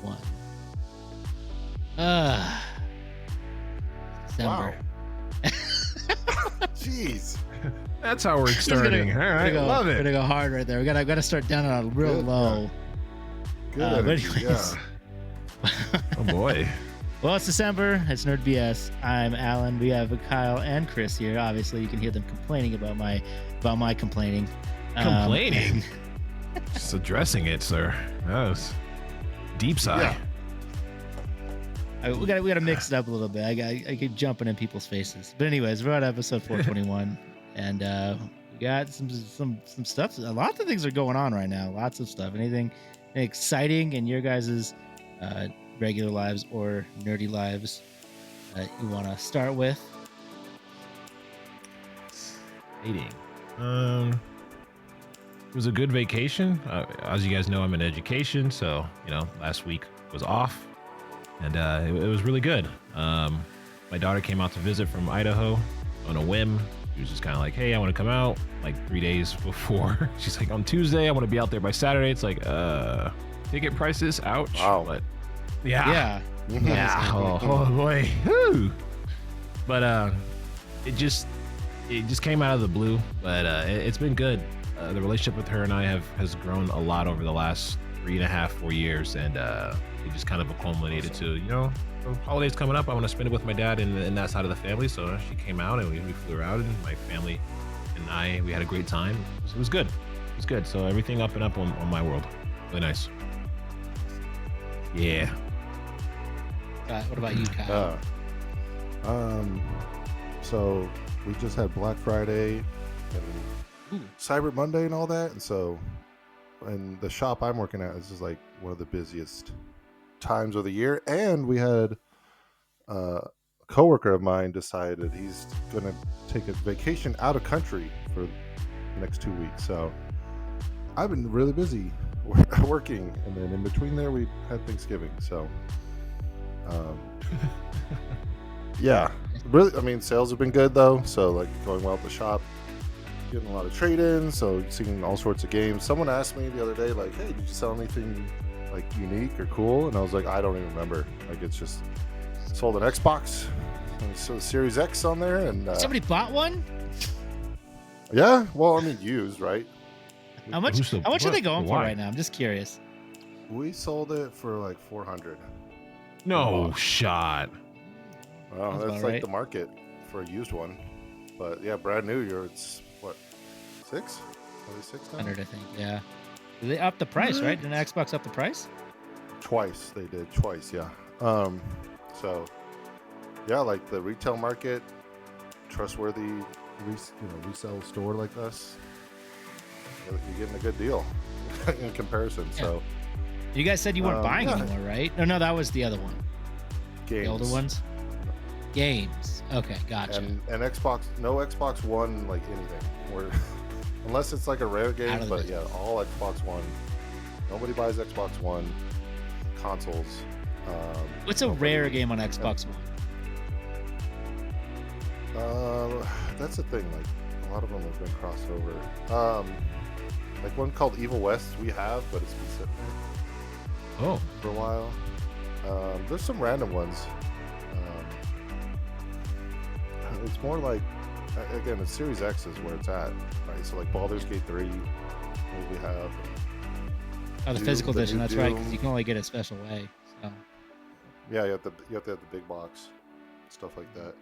One. Uh, December. Wow. Jeez. That's how we're starting. All right, love We're it. gonna go hard right there. We gotta start down on a real Good, low. Good But energy. anyways. Yeah. Oh boy. Well, it's December. It's Nerd BS. I'm Alan. We have Kyle and Chris here. Obviously, you can hear them complaining about my complaining. Complaining? Just addressing it, sir. That was deep sigh. Yeah. We gotta mix it up a little bit. I keep jumping in people's faces. But anyways, we're on episode 421, and we got some stuff. A lot of things are going on right now. Lots of stuff. Anything exciting in your guys' regular lives or nerdy lives you want to start with? Dating. It was a good vacation. As you guys know, I'm in education, so last week was off, and it was really good. My daughter came out to visit from Idaho on a whim. She was just kind of like, "Hey, I want to come out." Like 3 days before, she's like, "On Tuesday, I want to be out there by Saturday." It's like, ticket prices, ouch. Wow. But yeah. Yeah. Oh boy. Woo. But it just came out of the blue. But it's been good. The relationship with her and I has grown a lot over the last 3.5, 4 years, and it just kind of culminated to the holidays coming up. I want to spend it with my dad and that side of the family. So she came out and we flew her out, and my family and we had a great time. It was good. It was good. So everything up and up on my world. Really nice. Yeah. What about you, Kyle? So we just had Black Friday and Cyber Monday and all that, and the shop I'm working at is just like one of the busiest times of the year. And we had a coworker of mine decided he's gonna take a vacation out of country for the next 2 weeks. So I've been really busy working, and then in between there we had Thanksgiving. So yeah, really, I mean, sales have been good though, so like going well at the shop, getting a lot of trade-ins, so seeing all sorts of games. Someone asked me the other day, like, "Hey, did you sell anything like unique or cool?" And I was like, I don't even remember. Like, it's just sold an Xbox, and so Series X on there, and Somebody bought one? yeah, well, I mean, used, right? How much are they going for Why? right now? I'm just curious. We sold it for like 400. No shot. Well, Sounds that's about like right. the market for a used one, but yeah, brand new. It's what, 6? Maybe 6 now? 100, I think. Yeah. They upped the price, right? Didn't Xbox up the price? Twice they did, yeah. So yeah, like the retail market, trustworthy resale store like us, you're getting a good deal in comparison. Yeah. So You guys said you weren't buying yeah. anymore, right? No, that was the other one. games, The older ones? Games. Okay, gotcha. and Xbox, no Xbox One, like anything, or unless it's like a rare Out game. of the But yeah, all Xbox One. Nobody buys Xbox One consoles. What's a rare game on Xbox One? That's the thing. Like a lot of them have been crossed over. Like one called Evil West we have, but it's been sitting there Oh. for a while. There's some random ones. It's more like, again, the Series X is where it's at, right? So like Baldur's Gate 3, we have. Oh, the Doom, physical the edition. new That's right, because Doom. you can only get it a special way. So. Yeah, you have to have the big box, stuff like that.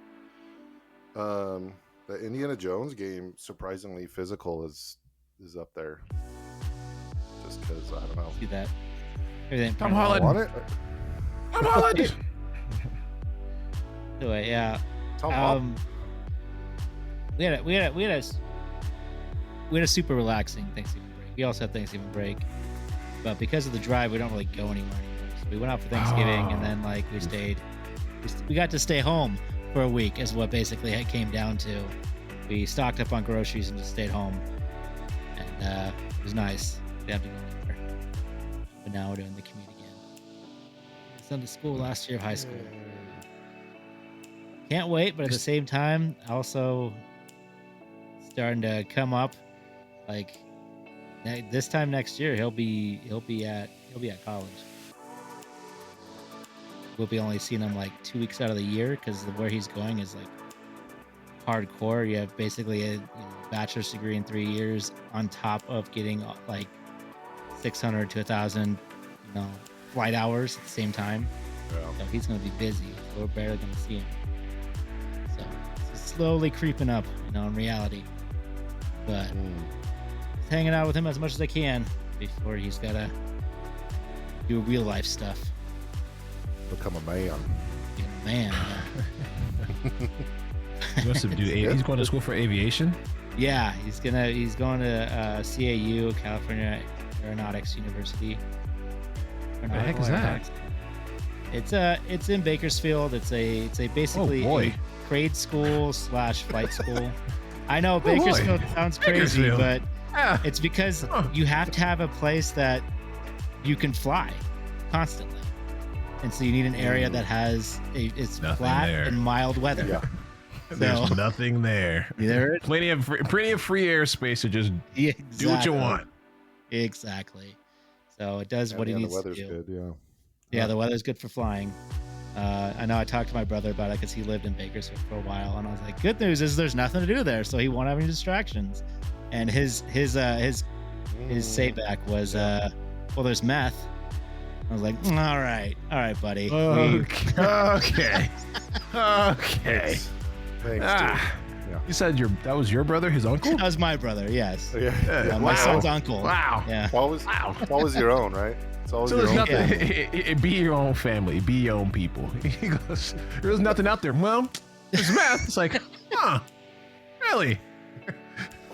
The Indiana Jones game, surprisingly physical, is up there. Just because I don't know. See that? Everything. Tom I Holland. want it. Tom Holland. Anyway, yeah. Tom Holland. We had a super relaxing Thanksgiving break. We also had Thanksgiving break, but because of the drive, we don't really go anywhere anymore. So we went out for Thanksgiving, and then like we stayed. We got to stay home for a week, is what basically it came down to. We stocked up on groceries and just stayed home, and it was nice. We didn't have to go anywhere. But now we're doing the commute again. Sent to school last year of high school. Can't wait, but at the same time, also starting to come up. Like this time next year, he'll be at college. we'll be only seeing him like 2 weeks out of the year because where he's going is like hardcore. You have basically a bachelor's degree in 3 years on top of getting like 600 to 1,000, flight hours at the same time. Yeah. So he's going to be busy. So we're barely going to see him. So it's slowly creeping up, in reality. But just hanging out with him as much as I can before he's got to do real life stuff. Become a man. Be a man. He wants to do. He's going to school for aviation. Yeah, he's going to CAU, California Aeronautics University. What the heck is that? It's in Bakersfield. It's basically a grade school / flight school. I know Bakersfield sounds crazy, Bakersfield. but Yeah. it's because you have to have a place that you can fly constantly, and so you need an area that has it's Nothing flat there. and mild weather. Yeah. There's nothing there. There, Plenty of free airspace to just yeah, do what you want. Exactly. So it does what he The needs to weather's do. good. Yeah. Yeah, the weather's good for flying. I know I talked to my brother about it because he lived in Bakersfield for a while, and I was like, "Good news is there's nothing to do there, so he won't have any distractions." And his say back was, "Well, there's meth." I was like, "All right, buddy." Okay. Okay. Thanks, Ah, Yeah. you said that was your brother, his uncle? That was my brother. Yes, dude. Yeah. my Wow. son's uncle. Wow. Yeah. Always your own, right? It's always So your there's own. nothing. Be your own family. Be your own people. He goes, there's nothing out there. Well, there's meth. It's like, really?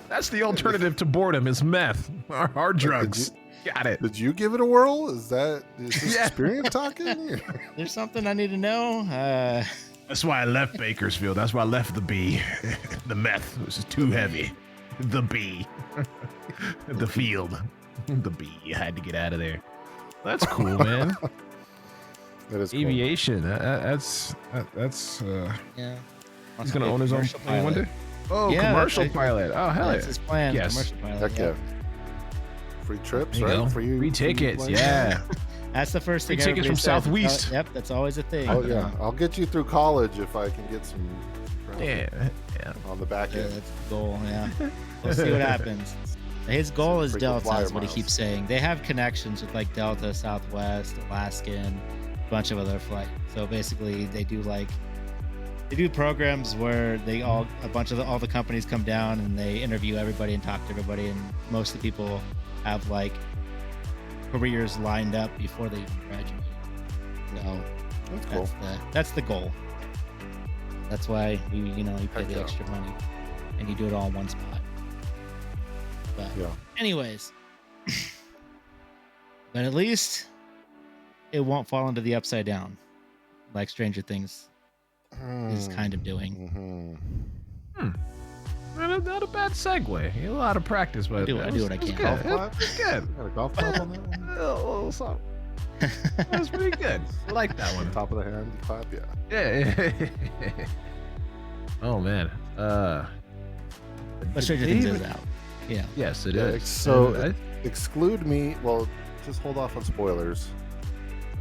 That's the alternative to boredom. Is meth. Our drugs. Got it. Did you give it a whirl? Is this Yeah. experience talking? There's something I need to know. That's why I left Bakersfield. That's why I left the B. The meth was too heavy. The B. The field. The B. You had to get out of there. That's cool, man. That is cool. Aviation. That's. Yeah. He's gonna own his own Commercial plane one pilot. day. Oh, Yeah, commercial that's- pilot. Oh, hell That's yeah. his plan. Yes. Commercial pilot. Heck yeah. Free trips, There you right? go. For you. Free for you tickets. playing? Yeah. That's the first Free thing. tickets everybody from says. Southwest. Yep, that's always a thing. Oh yeah. I'll get you through college if I can get some. Yeah. On the back Yeah, end. that's the goal. Yeah, we'll see what happens. His goal is Freaking Delta, flyer is what he miles. keeps saying. They have connections with like Delta, Southwest, Alaskan, a bunch of other flights. So basically, they do programs where all the companies come down and they interview everybody and talk to everybody, and most of the people have like careers lined up before they even graduate. So That's cool. that's the goal. That's why you pay Heck the yeah. extra money and you do it all in one spot. But Yeah. anyways, but at least it won't fall into the upside down like Stranger Things is kind of doing. Mm-hmm. Not a bad segue. A lot of practice, but I do what I it was can. good. Golf clap? It's good. You got a golf clap on that one? A little something. That's pretty good. I like that one. Top of the hand clap, yeah. Yeah. Oh man. But Stranger Things is out. Yeah. Yes, it Yeah, is. so- And Exclude me. Well, just hold off on spoilers.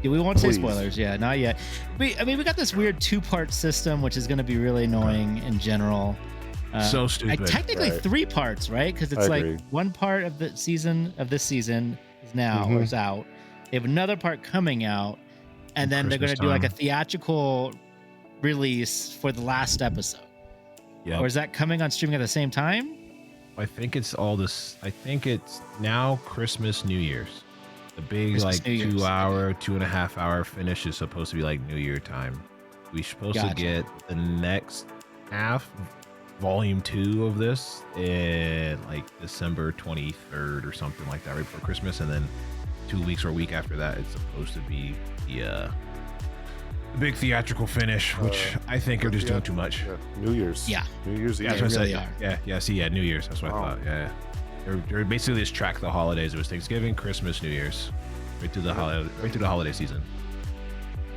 Yeah, we won't say Please. spoilers. Yeah, not yet. We got this weird 2-part system, which is going to be really annoying in general. So stupid. Technically Right. 3 parts, right? Because it's I like agree. one part of this season is now or Mhm. is out. They have another part coming out, and then they're going to Christmas do like a time. theatrical release for the last episode. Yeah. Or is that coming on streaming at the same time? I think it's all this. I think it's now Christmas, New Year's. The big Christmas, New Year's. 2-hour, 2.5-hour finish is supposed to be like New Year time. We're supposed to Gotcha. get the next half, volume 2 of this in like December 23rd or something like that, right before Christmas, and then 2 weeks or a week after that, it's supposed to be the big theatrical finish, which I think are just doing too much. Yeah. New Year's. Yeah. New Year's Eve. Yeah, They that's what I really said. are. Yeah. New Year's. That's what Wow. I thought. Yeah. They're basically just track the holidays. It was Thanksgiving, Christmas, New Year's, right through the holiday season.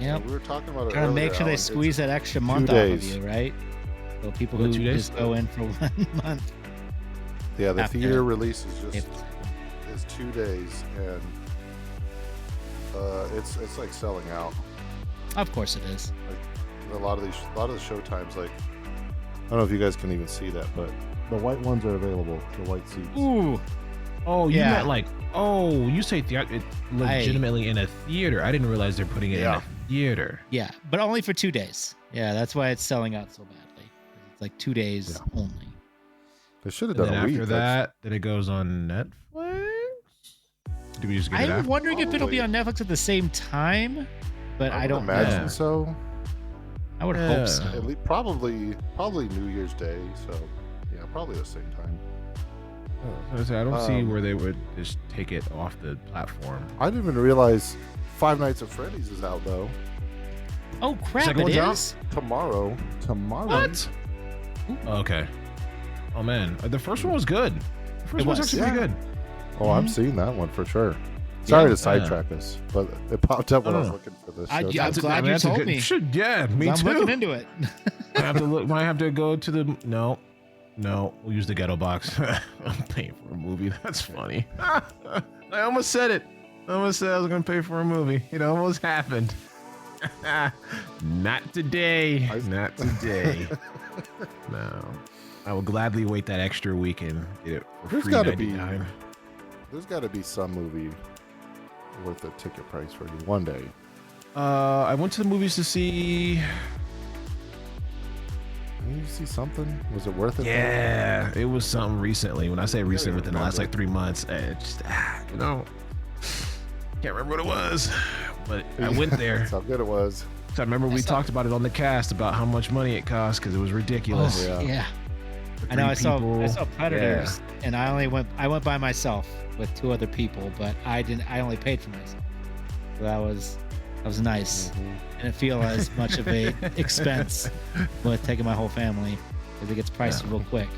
Yep. We were talking about it Trying to earlier, make sure they Alan. squeeze that extra 2 month off of days. you, right? So people What, who 2 days? just go in for 1 month. Yeah, the after- theater release is just If- is 2 days, and it's like selling out. Of course it is. Like, a lot of the show times, like I don't know if you guys can even see that, but the white ones are available. The white seats. Ooh. Oh, you Yeah. meant like, you say legitimately in a theater. I didn't realize they're putting it in a theater. Yeah, but only for 2 days. Yeah, that's why it's selling out so badly. It's like 2 days only. They should have And done then a week. after that, then it goes on Netflix. Do we just get it I'm after? wondering if it'll be on Netflix at the same time, but I don't imagine know. so. I would hope so. At least probably New Year's Day. So yeah, probably the same time. I don't see where they would just take it off the platform. I didn't even realize Five Nights at Freddy's is out though. Oh crap! Second It one's out? is. Tomorrow. What? Okay. Oh man, the first one was good. The first It one was was, actually pretty good. Oh, I'm seeing that one for sure. Sorry to sidetrack yeah. us, but it popped up when I was No. looking for this. I'm show. glad you told me. Yeah, me I'm too. looking into it. I have to look. Might have to go to the no. We'll use the ghetto box. I'm paying for a movie. That's funny. I almost said it. I almost said I was gonna pay for a movie. It almost happened. Not today. Not today. No. I will gladly wait that extra week and get it for There's free. gotta be- $99. There's got to be some movie worth the ticket price for you one day. I went to the movies to see. Didn't you see something? Was it worth it? Yeah, it was something recently. When I say recent, within the last like 3 months, can't remember what it was, but I went there. That's how good it was. I remember we talked about it on the cast about how much money it cost because it was ridiculous. Oh, Yeah. For I know. I three saw people. Predators, and I went by myself with 2 other people, but I only paid for myself. So that was nice. Mm-hmm. Didn't feel as much of a expense with taking my whole family because it gets pricey real quick.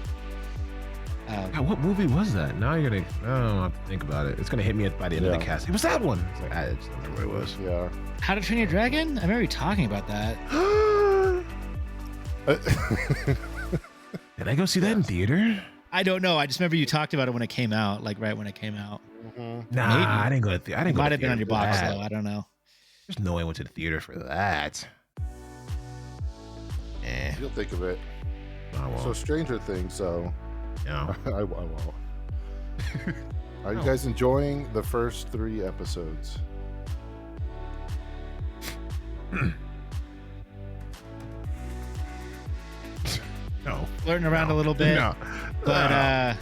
God, what movie was that? Now you're gonna. I don't have to think about it. It's gonna hit me by the end of the Yeah. cast. It was that one. It's like, I just don't remember what it was. Yeah. How to Train Your Dragon? I remember you talking about that. Did I go see that in theater? I don't know. I just remember you talked about it when it came out, like right when it came out. Nah, Maybe. I didn't go to theater. I It didn't go might to have been on theater your for box that. though. I don't know. There's no way I went to the theater for that. You'll think of it. I won't. So Stranger Things. So No. I won't. Are you guys enjoying the first 3 episodes? No. Flirting around a little bit, No. but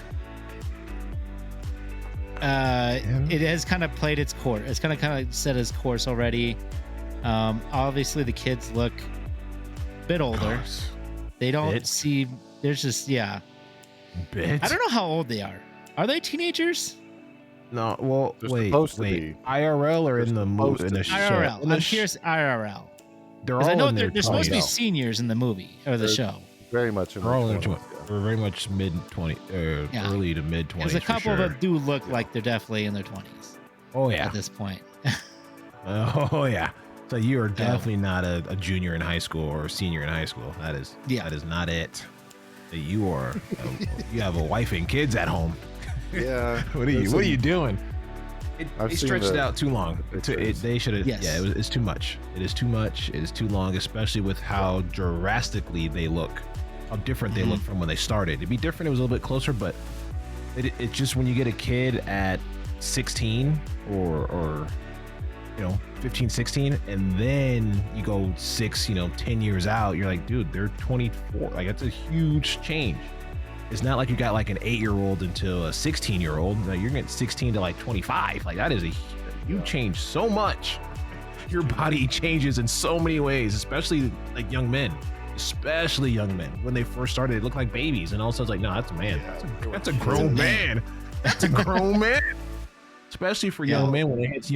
it has kind of played its course. It's kind of set its course already. Obviously the kids look a bit older. They don't Bit? see. There's just Bit? I don't know how old they are. Are they teenagers? No. Well, They're wait. supposed to be. IRL or in the movie? supposed In the to show? be. IRL. In the I'm curious. IRL. They're Because all I know in their they're supposed to be 20s. seniors in the movie or the They're- show. Very much in They're all in their their 20s, 20s. They're very much mid 20, Yeah. early to mid 20s. Because a couple for sure. of them do look like they're definitely in their 20s Oh yeah. at this point. Oh yeah. So you are definitely not a junior in high school or a senior in high school. That is Yeah. that is not it. You are you have a wife and kids at home. Yeah. What are you doing? I've They seen stretched it the out too long. pictures. They should have. Yes. Yeah, it's too much. It is too much. It is too long, especially with how drastically they look, how different they look from when they started. It'd be different. It was a little bit closer, but it just when you get a kid at 16 or 15, 16, and then you go 10 years out, you're like, dude, they're 24. Like that's a huge change. It's not like you got like an 8-year-old into a 16-year-old. No, you're getting 16 to like 25. Like that is you change so much. Your body changes in so many ways, especially like young men. Especially young men. When they first started, they looked like babies, and all of a sudden it's like, no, that's a man. That's a grown man. That's a grown man. Especially for young men when it hits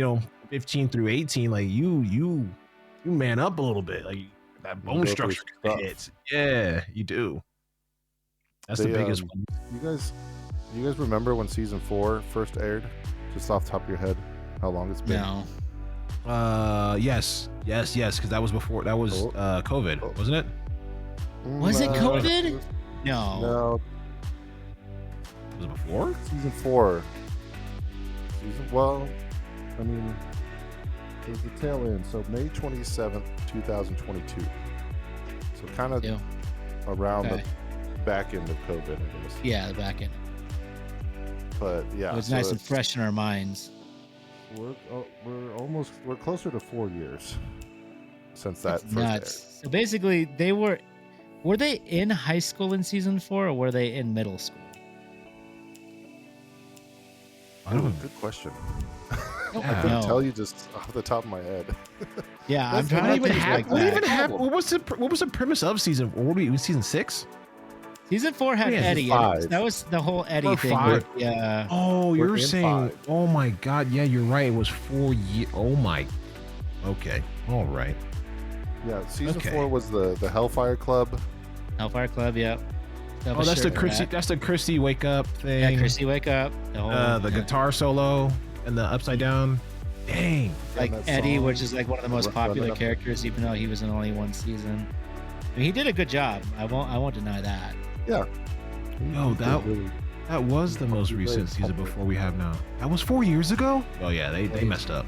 15 through 18, like you man up a little bit. Like that bone go through structure stuff. hits. Yeah, you do. That's the They, biggest one. You guys remember when season 4 first aired? Just off the top of your head, how long it's been? No. Yes, because that was before. That was COVID, wasn't it? Was it No, COVID? No. No, Was it before? season 4. Well, I mean, It was the tail end. So May 27th, 2022. So kind of around the back end of COVID, I guess. Yeah, the back end. But yeah, It was nice and fresh in our minds. We're closer to 4 years since that That's first nuts. aired. So basically, were they in high school in season 4, or were they in middle school? Good question. I couldn't tell you just off the top of my head. Yeah, I'm That's trying not to even think like What that. even happened? What was the premise of season? What were we? Season 6? Season 4 had Yeah, Eddie. season And 5. that was the whole Eddie Or thing. 5. Yeah. Oh, We're you're in saying? 5. Oh my God! Yeah, you're right. It was 4 years. Oh my. Okay. All right. Yeah, season Okay. 4 was the Hellfire Club. Hellfire Club. Yep. Oh, that's the Chrissy. That's the Chrissy wake up thing. Yeah, Chrissy wake up. The whole, The guitar solo and the upside down. Dang. like that Eddie, song, which is like one of the most popular Running Up. characters, even though he was in only one season. I mean, he did a good job. I won't deny that. Yeah. No, that was the most Very recent season popular. before we have now. That was 4 years ago. Oh yeah, they messed up.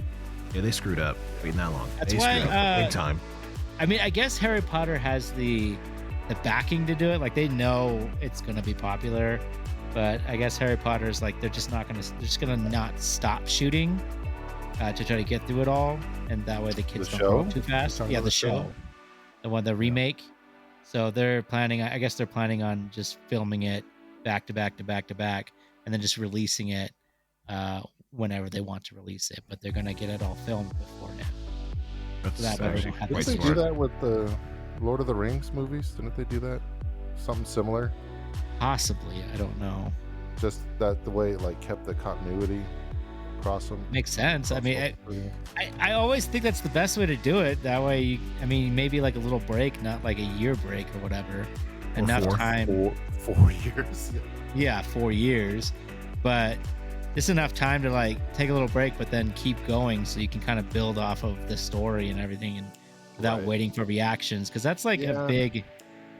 Yeah, they screwed up. Waiting that long. That's they why, screwed up big time. I mean, I guess Harry Potter has the backing to do it. Like they know it's gonna be popular, but I guess Harry Potter's like they're just gonna not stop shooting to try to get through it all, and that way the kids The don't grow show? up too fast. You're talking Yeah, about the the show, the remake. So they're planning. I guess they're planning on just filming it back to back to back to back, and then just releasing it whenever they want to release it. But they're gonna get it all filmed before now. That's that actually everyone had quite Didn't they smart. do that with the Lord of the Rings movies? Didn't they do that? Something similar? Possibly, I don't know. Just that the way it like kept the continuity across them. Makes sense. I mean, across all three. I always think that's the best way to do it. That way, maybe like a little break, not like a year break or whatever. Enough 4. time. 4 years. Yeah, 4 years. But just enough time to like take a little break, but then keep going so you can kind of build off of the story and everything and without Right. waiting for reactions. Because that's like Yeah. a big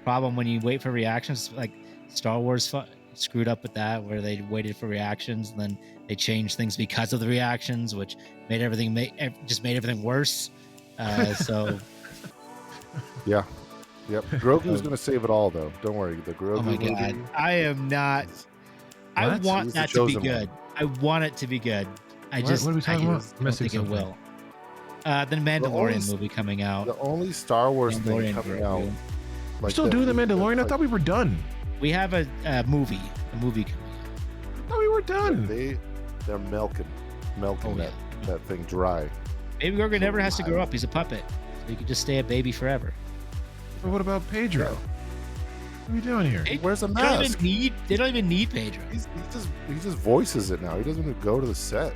problem when you wait for reactions. Like Star Wars screwed up with that, where they waited for reactions and then they changed things because of the reactions, which made everything worse. So Yeah. Yep. Grogu's gonna save it all though. Don't worry. The Grogu oh my god, movie. I am not. I What? want He's the that to be chosen good. one. I want it to be good. I What? just What are we talking I about? just I'm don't missing think it something. will. The Mandalorian only- movie coming out. The only Star Wars thing Mandalorian coming Grogu. out. We're Like still that- doing the Mandalorian. I like, thought we were done. We have a movie coming out. I thought we were done. they're milking Oh, that, yeah. that thing dry. Baby Grogu So never has to grow wild. up. He's a puppet, so he can just stay a baby forever. But what about Pedro? Yeah. What are we doing here? He wears a They don't mask. even need Pedro. He just voices it now. He doesn't even go to the set.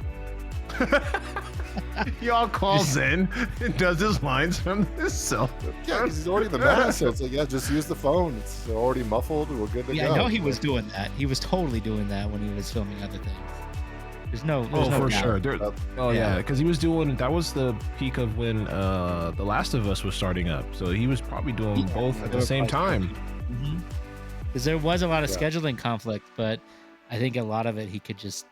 He all calls in and does his lines from his cell. Yeah, because he's already in the mask. So it's like, yeah, just use the phone. It's already muffled. We're good to Yeah, go. I know he was doing that. He was totally doing that when he was filming other things. There's no For doubt. sure. Oh yeah, Yeah. because he was doing. That was the peak of when The Last of Us was starting up. So he was probably doing Yeah, both they at were the same probably time. Because there was a lot of Yeah. scheduling conflict, but I think a lot of it he could just,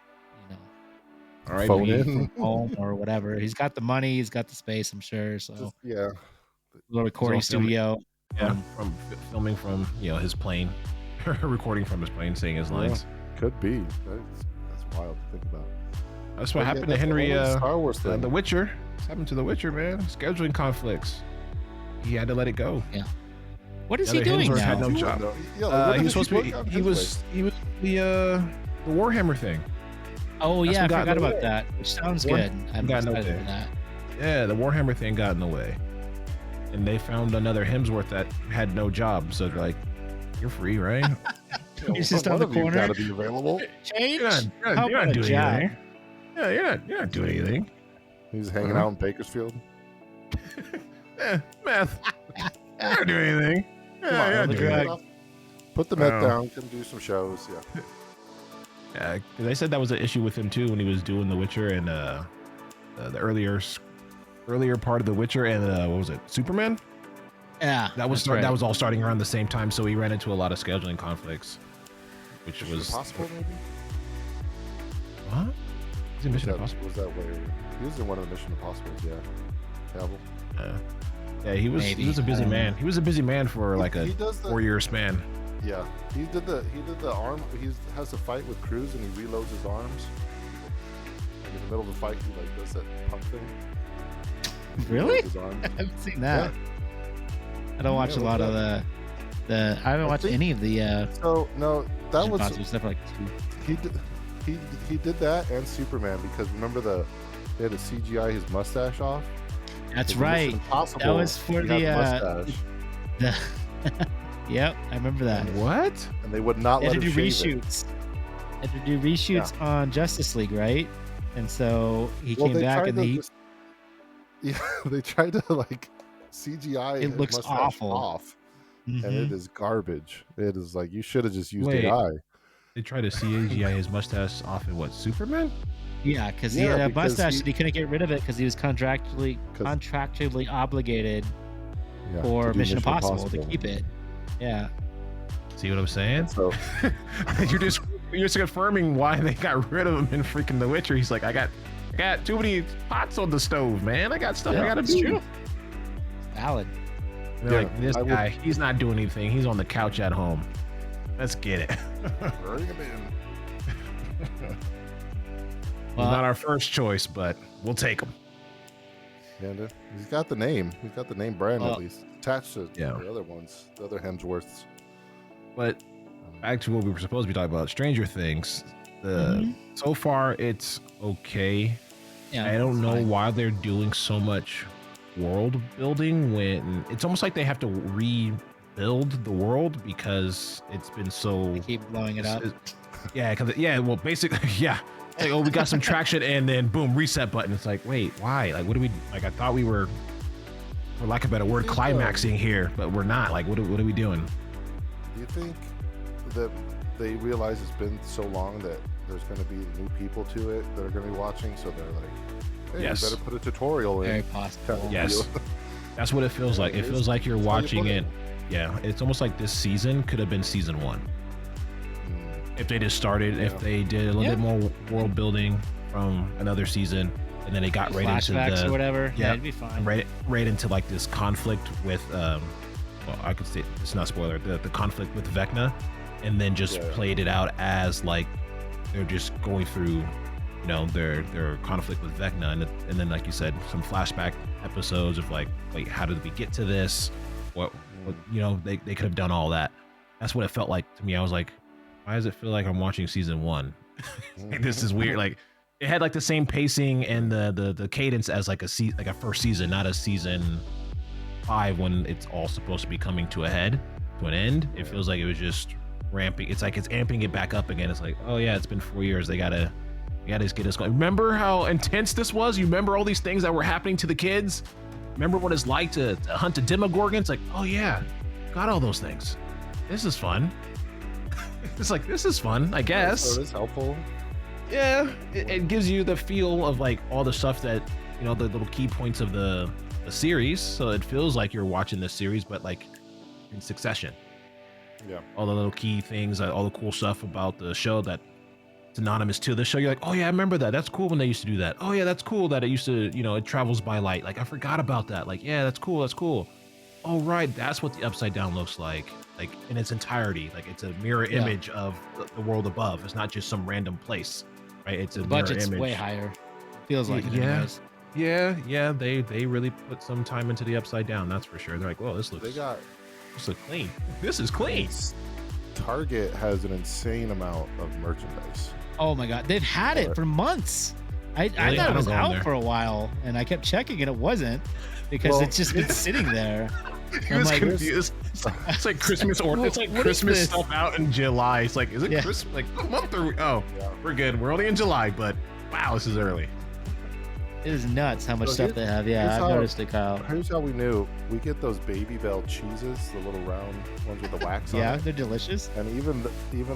All right, Phone be in. from home or whatever. He's got the money, he's got the space, I'm sure. So Just, yeah. little recording He's all filming- studio. Yeah, from filming from his plane, recording from his plane, saying his Yeah. lines. Could be. That's wild to think about. That's what But yeah, happened to that's the Henry. only Star Wars thing. The Witcher. What's happened to The Witcher, man? Scheduling conflicts. He had to let it go. What is Yeah, he the doing Hemsworth now? had no Doing, job. though. Yeah, what He the was heck supposed to be. doing on He his was the Warhammer thing. Oh That's yeah, I what got in forgot the about way. that. Which sounds One good. I'm got in the excited way. for that. Yeah, the Warhammer thing got in the way, and they found another Hemsworth that had no job. So they're like, "You're free, right? way? He's just One on the of you corner. gotta be available. Change? You're How not about a doing job? anything. Yeah, you're not doing anything. He's hanging Uh-huh. out in Bakersfield. Math. You're not doing anything. Come on, Yeah, you're have not a doing drag. anything. Put the Met Oh. down. Come do some shows. Yeah. Yeah, 'cause they said that was an issue with him too when he was doing The Witcher and the earlier part of The Witcher and what was it, Superman? Yeah. That was that's right. that was all starting around the same time, so he ran into a lot of scheduling conflicts, which Mission was Impossible, maybe. what? Is it Mission that, Impossible? was that where he was in one of the Mission Impossibles? Yeah, Cavill. Yeah, he was Maybe. a busy man. He was a busy man for like a He does the 4-year span. yeah. He did the arm. He has a fight with Cruz and he reloads his arms. And in the middle of the fight, he like does that pump thing. He Really? reloads his arms. I haven't seen that. I don't watch a Yeah, lot what's of the. I haven't watched think- any of the. So no, that Mission was Impossible stuff for like 2. he did that and Superman because remember they had to CGI his mustache off. That's In Mission right. Impossible, That was for he the. had mustache, The yep, I remember that. What? and they would not They let had him to do shave it. reshoots. They had to do reshoots on Justice League, right? And so he came back tried and to he just- yeah, they tried to like CGI. It his looks mustache awful. off, and Mhm. it is garbage. It is like you should have just used Wait. AI. They tried to CGI his mustache off in what, Superman? Yeah, because he Yeah, had a because mustache he- and he couldn't get rid of it because he was contractually 'Cause- obligated Yeah, for to do Mission Impossible to keep it. Yeah. See what I'm saying? So you're just confirming why they got rid of him in freaking The Witcher. He's like, I got too many pots on the stove, man. I got stuff I Yeah, gotta it's do. true. Valid. They're Yeah, like, this I would- guy, he's not doing anything. He's on the couch at home. Let's get it. bring him in. He's Well, not our first choice, but we'll take him. And he's got the name. He's got the name brand Well, at least attached to yeah. the other ones, the other Hemsworths. But back to what we were supposed to be talking about, Stranger Things. So far, it's okay. yeah, I don't it's know fine. why they're doing so much world building when it's almost like they have to rebuild the world because it's been so. They keep blowing it up. Yeah, well, basically, yeah. It's like, oh, we got some traction, and then boom, reset button. It's like, wait, why? Like, what do we? Like, I thought we were, for lack of a better word, think, climaxing here, but we're not. Like, what are we doing? Do you think that they realize it's been so long that there's going to be new people to it that are going to be watching? So they're like, hey, Yes. you better put a tutorial Very in. possible. Yes. That's what it feels like. It feels like you're That's how you watching put it. Yeah, it's almost like this season could have been season 1. If they just started, if Yeah. they did a little bit more world building from another season, and then they got right into Flashbacks or the whatever. Yeah, yeah, it'd be fine. right into like this conflict with well, I could say it's not a spoiler, the conflict with Vecna, and then just Yeah. played it out as like they're just going through, you know, their conflict with Vecna, and then like you said, some flashback episodes of like, wait, how did we get to this? What you know, they could have done all that. That's what it felt like to me. I was like, why does it feel like I'm watching season 1? Like, this is weird. Like it had like the same pacing and the cadence as like a first season, not a season 5 when it's all supposed to be coming to an end. It feels like it was just ramping. It's like it's amping it back up again. It's like, oh yeah, it's been 4 years. They gotta just get us going. Remember how intense this was? You remember all these things that were happening to the kids? Remember what it's like to hunt a Demogorgon? It's like, oh yeah, got all those things. This is fun. It's like, this is fun, I guess. So it is helpful. Yeah, it gives you the feel of like all the stuff that, you know, the little key points of the series. So it feels like you're watching this series, but like in succession. Yeah. All the little key things, all the cool stuff about the show that it's anonymous to the show. You're like, oh yeah, I remember that. That's cool when they used to do that. Oh yeah, that's cool that it used to, you know, it travels by light. Like I forgot about that. Like, yeah, that's cool. That's cool. Oh right, that's what the Upside Down looks like in its entirety. Like it's a mirror image of the world above. It's not just some random place, right? It's a The mirror budget's image. way higher. Feels like it Yeah. anyways. Yeah, they really put some time into the Upside Down. That's for sure. They're like, whoa, this looks clean. This is clean. Target has an insane amount of merchandise. Oh my god, they've had it for months. I Really? I thought it don't was go in out there. for a while, and I kept checking, and it wasn't because Well, it's just been sitting there. He I'm was like, confused. It's like Christmas or it's like What is Christmas this? stuff out in July. It's like, is it Yeah. Christmas? Like what month are we? Oh, Yeah. we're good. We're only in July, but wow, this is early. It is nuts how much So stuff here- they have. Yeah, here's I've how- noticed it, Kyle. Here's how we knew. We get those Baby Bell cheeses, the little round ones with the wax Yeah, on it. they're delicious. And even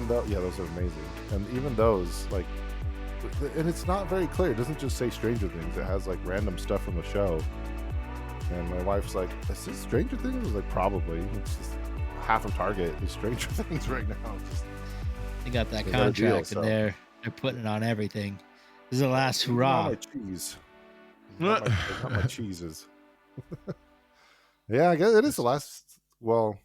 though, yeah, those are amazing. And even those, like, and it's not very clear. It doesn't just say Stranger Things. It has like random stuff from the show. And my wife's like, "Is this Stranger Things?" I was like, "Probably." It's just half of Target is Stranger Things right now. It's just, They got that They got a deal, contract so. in there. They're putting it on everything. This is the last Even all hurrah. my cheese. Not my cheeses. Yeah, I guess it is the last. Well,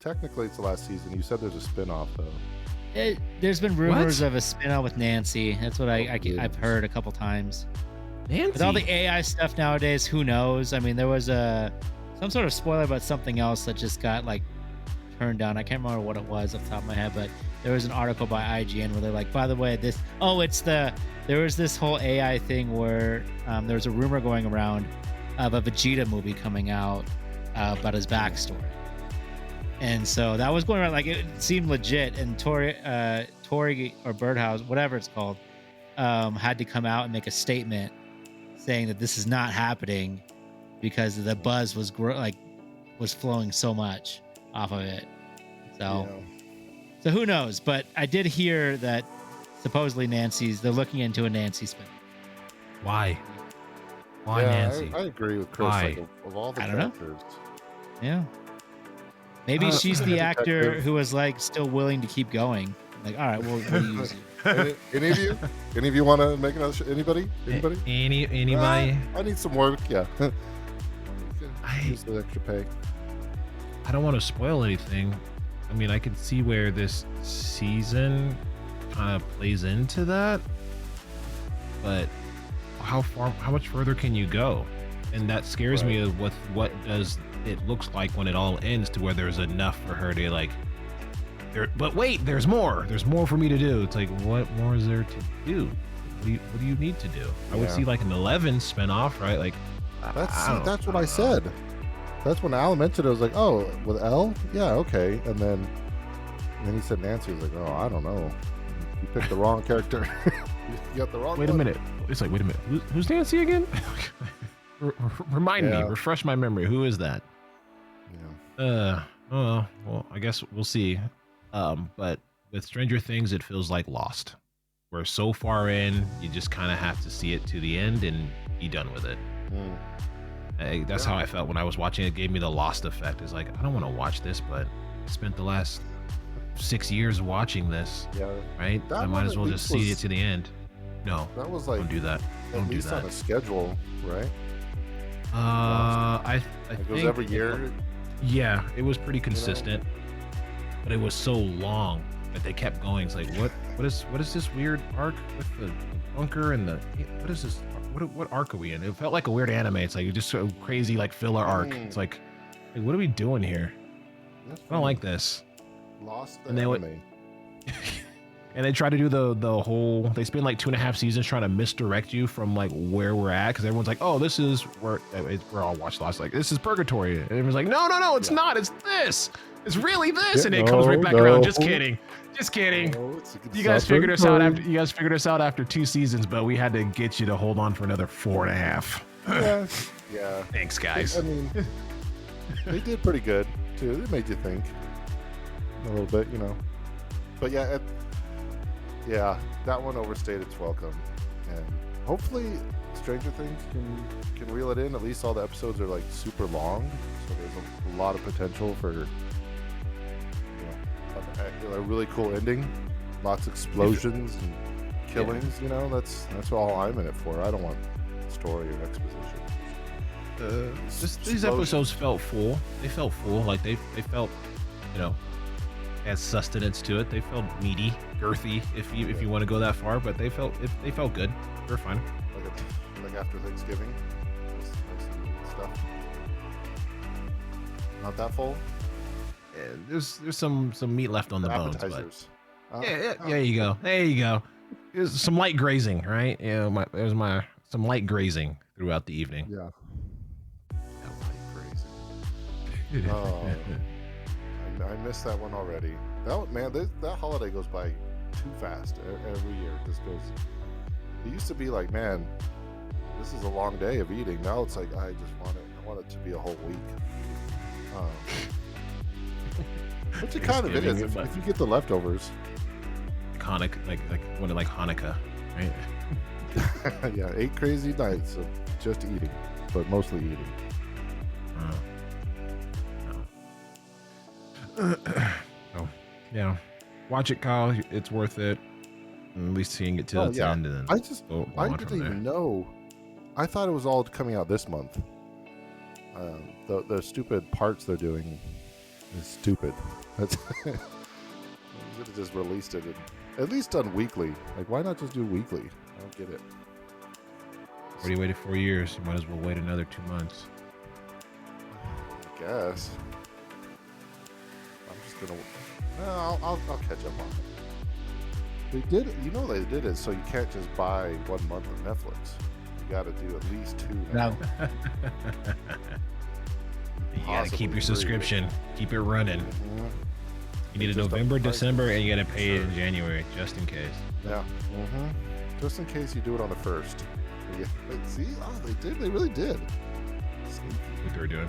technically, it's the last season. You said there's a spin-off, though. There's been rumors What? of a spin-out with Nancy. That's what I've heard a couple times. Nancy. With all the AI stuff nowadays, who knows? I mean, there was some sort of spoiler about something else that just got like turned down. I can't remember what it was off the top of my head, but there was an article by IGN where they're like, by the way, there was this whole AI thing where there was a rumor going around of a Vegeta movie coming out about his backstory. And so that was going around, like, it seemed legit. And Tori or Birdhouse, whatever it's called, had to come out and make a statement saying that this is not happening because the buzz was flowing so much off of it. So, So who knows? But I did hear that supposedly they're looking into a Nancy spin. Why? Why Yeah, Nancy? I agree with Chris. Why? Like, of all the I don't know. characters, Yeah. Maybe she's the actor Detective. who was like still willing to keep going. Like, all right, we'll use you. any of you? Any of you want to make another? Anybody? Anybody? Anybody? I need some work. Yeah. I- Use the extra pay. I don't want to spoil anything. I mean, I can see where this season kind of plays into that, but how much further can you go? And that scares me of what does it looks like when it all ends, to where there's enough for her to like. But wait, there's more. There's more for me to do. It's like, what more is there to do? What do you need to do? I would Yeah. see like an 11 spinoff, right? Like, That's what I said. That's when Alan mentioned it. I was like, oh, with L? Yeah, okay. And then he said Nancy. I was like, oh, I don't know. You picked the wrong character. You got the wrong Wait a one. minute. It's like, wait a minute. Who's Nancy again? Remind me. Yeah. Refresh my memory. Who is that? Yeah. Oh, well, I guess we'll see. But with Stranger Things, it feels like Lost. We're so far in, you just kind of have to see it to the end and be done with it. That's how I felt when I was watching it. It gave me the Lost effect. It's like, I don't want to watch this, but I spent the last 6 years watching this, Yeah. right? That I might one as at well just least see it was- to the end. No, That was like don't do that. Don't at do least that. on a schedule, right? I It goes think every year. Yeah, it was pretty consistent, but it was so long that they kept going. It's like, what is this weird arc with the bunker and the what is this? What arc are we in? It felt like a weird anime. It's like just a crazy like filler arc. It's like what are we doing here? I don't like this. Lost the And they would- anime. And they try to do the whole. They spend like 2.5 seasons trying to misdirect you from like where we're at, because everyone's like, oh, this is where we're all watch Lost. Like, this is purgatory, and everyone's like, no, it's not. It's this. It's really this, and it comes right back around. Just kidding. No, it's You guys figured us out after 2 seasons, but we had to get you to hold on for another 4.5. Yeah. Yeah. Thanks, guys. I mean, they did pretty good too. It made you think a little bit, you know. But yeah, yeah, that one overstayed its welcome, and hopefully, Stranger Things can reel it in. At least all the episodes are like super long, so there's a lot of potential for a really cool ending. Lots of explosions and killings. You know, that's all I'm in it for. I don't want story or exposition. These episodes felt full. They felt full. Like they felt, had sustenance to it. They felt meaty, girthy, if you want to go that far. But they felt good. They're fine. Like after Thanksgiving, nice and stuff. Not that full. Yeah, there's some meat left on the bones. But Appetizers. yeah, there you go. There you go. There's some light grazing, right? Yeah, there's some light grazing throughout the evening. Yeah. Crazy. Oh, I missed that one already. That holiday goes by too fast every year. It just goes. It used to be like, man, this is a long day of eating. Now it's like I want it to be a whole week. Which it kind of is if you get the leftovers. Hanukkah, like Hanukkah, right? Yeah, 8 crazy nights of just eating, but mostly eating. So, yeah, watch it, Kyle. It's worth it. at least seeing it to its end, and then I on didn't from there. even know. I thought it was all coming out this month. The stupid parts they're doing is stupid. That's they should have just released it, and at least done weekly. Like, why not just do weekly? I don't get it. Already waited 4 years. You might as well wait another 2 months. I guess. I'm just gonna. No, I'll catch up on it. They did. They did it so you can't just buy 1 month of Netflix. You got to do at least 2. No. You gotta keep your subscription. Keep it running. Mm-hmm. You need a November, December, and you gotta pay it in January, just in case. Yeah. Mm-hmm. Just in case you do it on the 1st. Yeah. See? Oh, they did. They really did. Sneaky. What they were doing.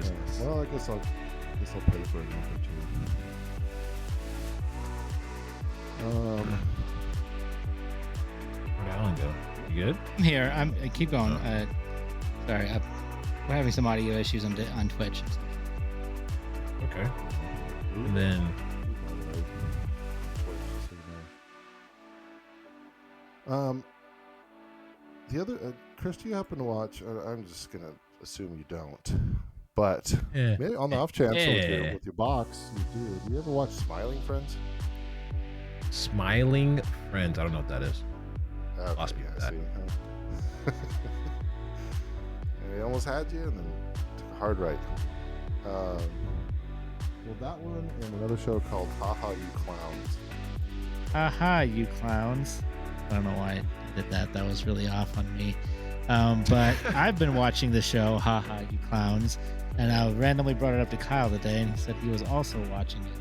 Yeah. Well, I guess I'll pay for a month or 2. Where'd Alan go? You good? I'm here. I keep going. Sorry, we're having some audio issues on Twitch. Okay. And then the other Chris, do you happen to watch? I'm just gonna assume you don't, but maybe on the off chance with your box you do. Do you ever watch Smiling Friends? Smiling Friends. I don't know what that is. Lost me that. They almost had you, and then took a hard right. Well, that one and another show called Haha You Clowns. Haha, you clowns. I don't know why I did that. That was really off on me. But I've been watching the show, Haha, You Clowns, and I randomly brought it up to Kyle today, and he said he was also watching it.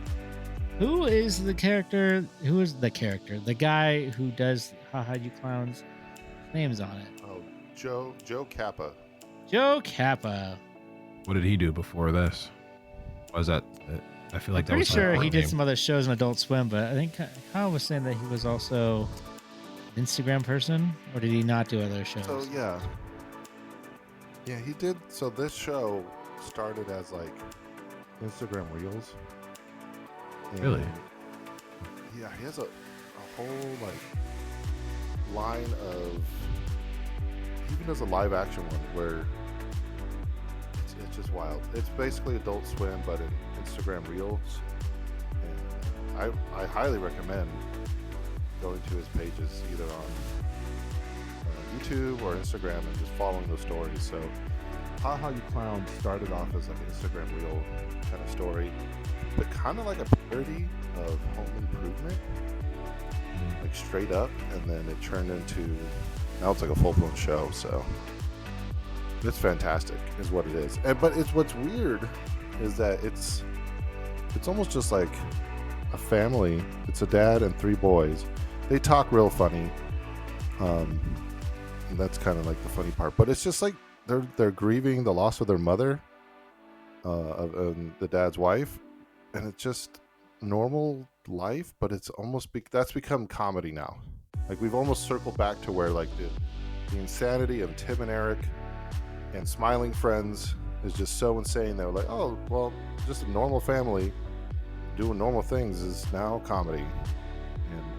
Who is the character? Who is the character? The guy who does Haha, You Clowns? His name's on it. Oh, Joe Kappa. Joe Kappa. What did he do before this? Was that? I feel like that Pretty was sure he did name. some other shows on Adult Swim, but I think Kyle was saying that he was also an Instagram person, or did he not do other shows? So yeah, he did. So this show started as like Instagram Reels. And Really? Yeah, he has a whole like line of. He even does a live action one where it's just wild. It's basically Adult Swim, but in Instagram Reels. And I highly recommend going to his pages either on YouTube or Instagram and just following those stories. So, Haha You Clown started off as like an Instagram Reel kind of story, but kind of like a parody of Home Improvement, like straight up, and then it turned into, now it's like a full-blown show. So it's fantastic is what it is. But what's weird is that it's almost just like a family. It's a dad and 3 boys. They talk real funny. And that's kind of like the funny part. But it's just like they're grieving the loss of their mother, of the dad's wife, and it's just normal life. But it's almost that's become comedy now. Like we've almost circled back to where like the insanity of Tim and Eric and Smiling Friends is just so insane. They're like, oh well, just a normal family doing normal things is now comedy.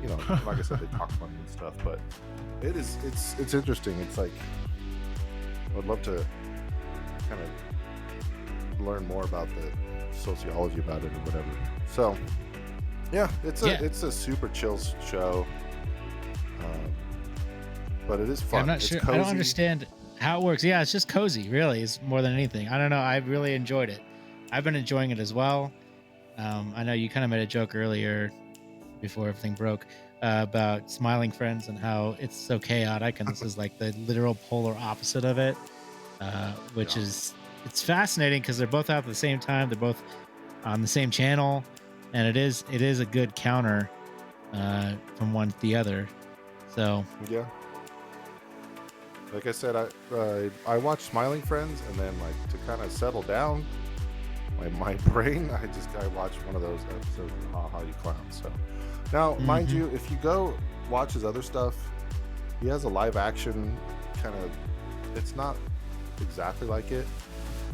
And like I said, they talk funny and stuff, but it's interesting. It's like I'd love to kind of learn more about the sociology about it or whatever. So yeah, it's a super chill show, but it is fun. I'm not it's sure. cozy. I don't understand how it works. Yeah, it's just cozy. Really, it's more than anything. I don't know. I really enjoyed it. I've been enjoying it as well. I know you kind of made a joke earlier before everything broke about Smiling Friends and how it's so chaotic, and this is like the literal polar opposite of it, which is it's fascinating because they're both out at the same time. They're both on the same channel, and it is a good counter from one to the other. So yeah, like I said, I watched Smiling Friends, and then like to kind of settle down my brain, I watched one of those episodes of Haha You Clown. So now, mind you, if you go watch his other stuff, he has a live action kind of. It's not exactly like it,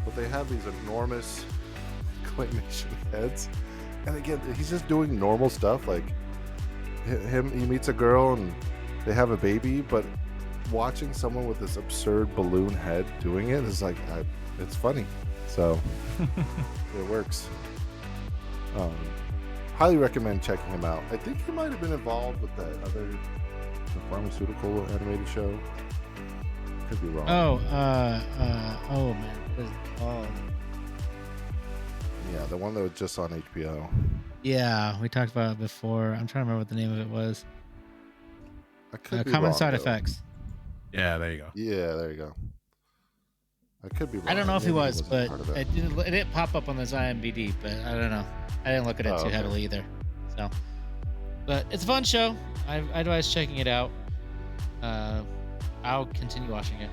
but they have these enormous claymation heads, and again, he's just doing normal stuff. Like he meets a girl and they have a baby, but watching someone with this absurd balloon head doing it is like, it's funny. So it works. Highly recommend checking him out. I think he might have been involved with that the pharmaceutical animated show. Could be wrong. Oh man, what is it called? Yeah, the one that was just on HBO. Yeah, we talked about it before. I'm trying to remember what the name of it was. I could be Common wrong, Side though. Effects. Yeah, there you go. Yeah, there you go. I could be wrong. I don't know if he Maybe was, wasn't but part of it. it didn't pop up on the IMDb, but I don't know. I didn't look at it too okay. heavily either. So, but it's a fun show. I advise checking it out. I'll continue watching it.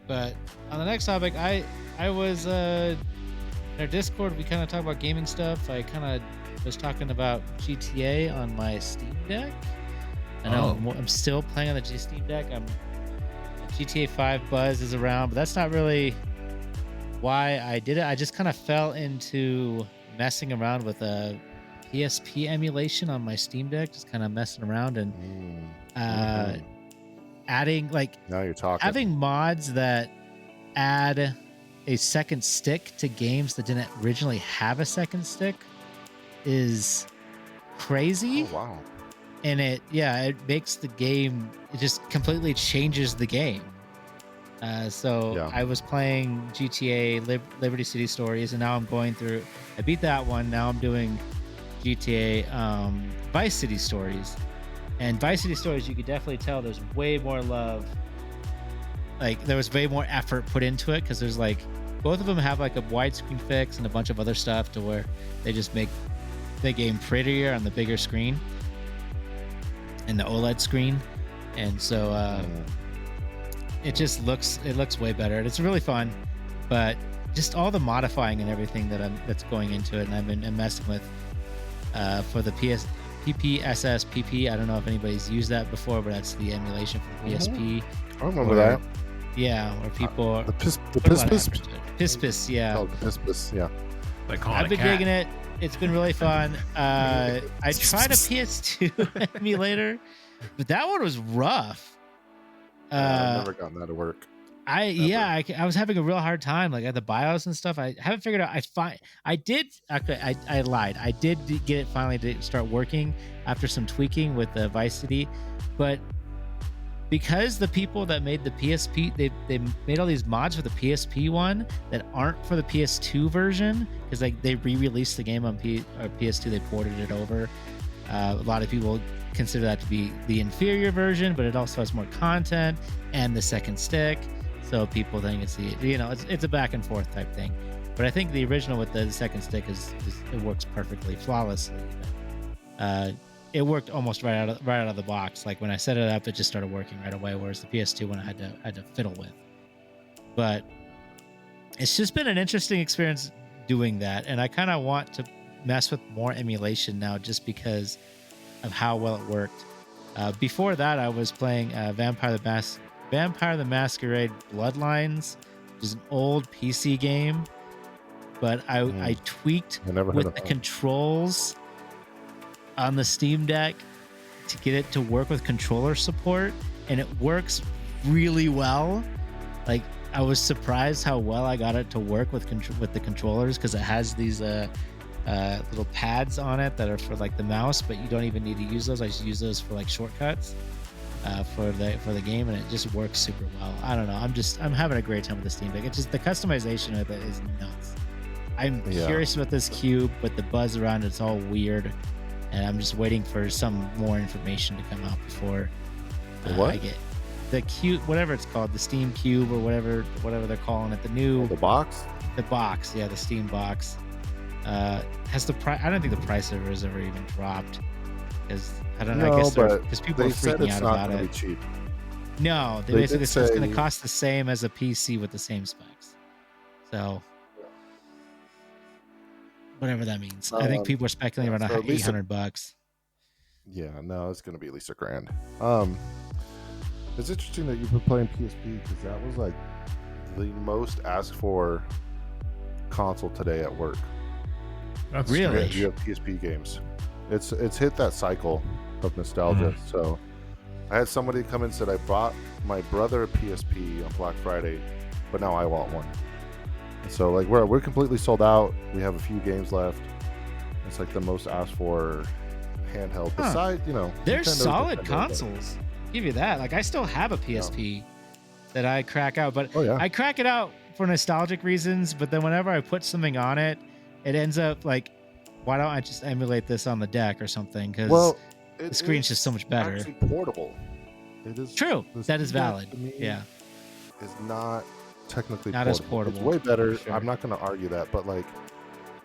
But on the next topic, I was in our Discord. We kind of talked about gaming stuff. I kind of was talking about GTA on my Steam Deck. I know I'm still playing on the Steam Deck. GTA 5 buzz is around, but that's not really why I did it. I just kind of fell into messing around with a PSP emulation on my Steam Deck, just kind of messing around and adding, like, now you're talking. having mods that add a second stick to games that didn't originally have a second stick is crazy. Oh, wow. And it makes the game, it just completely changes the game. So I was playing GTA Liberty City Stories, and now I'm going through, I beat that one. Now I'm doing GTA Vice City Stories. And Vice City Stories, you could definitely tell there's way more love. Like, there was way more effort put into it, because there's like, both of them have like a widescreen fix and a bunch of other stuff to where they just make the game prettier on the bigger screen and the OLED screen. And so it just looks way better, and it's really fun. But just all the modifying and everything that's going into it, and I've been messing with for the PPSS. I don't know if anybody's used that before, but that's the emulation for the PSP. I remember that. Yeah, where people The Pispis, yeah. Oh, the Pispis, yeah. They call I've it been cat. digging it. It's been really fun. I tried a PS2 emulator, but that one was rough. I've never gotten that to work. I was having a real hard time, like at the BIOS and stuff. I haven't figured out. I lied. I did get it finally to start working after some tweaking with the Vice City, but because the people that made the PSP, they made all these mods for the PSP one that aren't for the PS2 version, because like they re-released the game on PS2, they ported it over. A lot of people consider that to be the inferior version, but it also has more content and the second stick. So people think it's it's a back and forth type thing. But I think the original with the second stick is it works perfectly, flawlessly. It worked almost right out of the box. Like when I set it up, it just started working right away. Whereas the PS2 one I had to fiddle with. But it's just been an interesting experience doing that, and I kind of want to mess with more emulation now, just because of how well it worked. Before that, I was playing Vampire the Masquerade Bloodlines, which is an old PC game, but I tweaked with the controls on the Steam Deck to get it to work with controller support, and it works really well. Like, I was surprised how well I got it to work with the controllers, because it has these little pads on it that are for like the mouse, but you don't even need to use those. I just use those for like shortcuts for the game, and it just works super well. I don't know. I'm having a great time with the Steam Deck. It's just the customization of it is nuts. I'm curious about this cube, but the buzz around it's all weird, and I'm just waiting for some more information to come out before I get the cube, whatever it's called, the Steam Cube or whatever they're calling it. The box. The box, yeah, the Steam box. Has the price? I don't think the price ever has ever even dropped, because I don't know. I guess because people are freaking out about it. Be cheap. No, they basically said it's going to cost the same as a PC with the same specs. So whatever that means. I think people are speculating around $800. Yeah, no, it's going to be at least $1,000. It's interesting that you've been playing PSP, because that was like the most asked for console today at work. That's really? You have PSP games. It's hit that cycle of nostalgia. So I had somebody come in and said, I bought my brother a PSP on Black Friday, but now I want one. And so like we're completely sold out. We have a few games left. It's like the most asked for handheld. Besides, they're Nintendo's solid Nintendo, consoles. Give you that. Like I still have a PSP that I crack out, but I crack it out for nostalgic reasons. But then whenever I put something on it, it ends up like, why don't I just emulate this on the deck or something? Because the screen's just so much better. Actually portable. It is true. That is valid. Yeah, is not technically not as portable. It's way better. Sure. I'm not going to argue that, but like,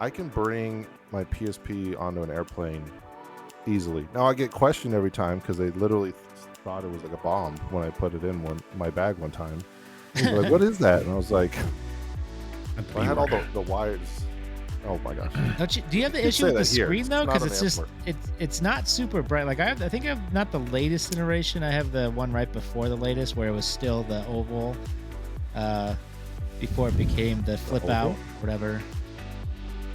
I can bring my PSP onto an airplane easily. Now I get questioned every time because they literally thought it was like a bomb when I put it in my bag one time. They're like, what is that? And I was like, I had all the wires. Oh my gosh! Do you have the issue with the screen though? Because it's not super bright. Like I think I have not the latest iteration. I have the one right before the latest where it was still the oval, before it became the flip out, whatever.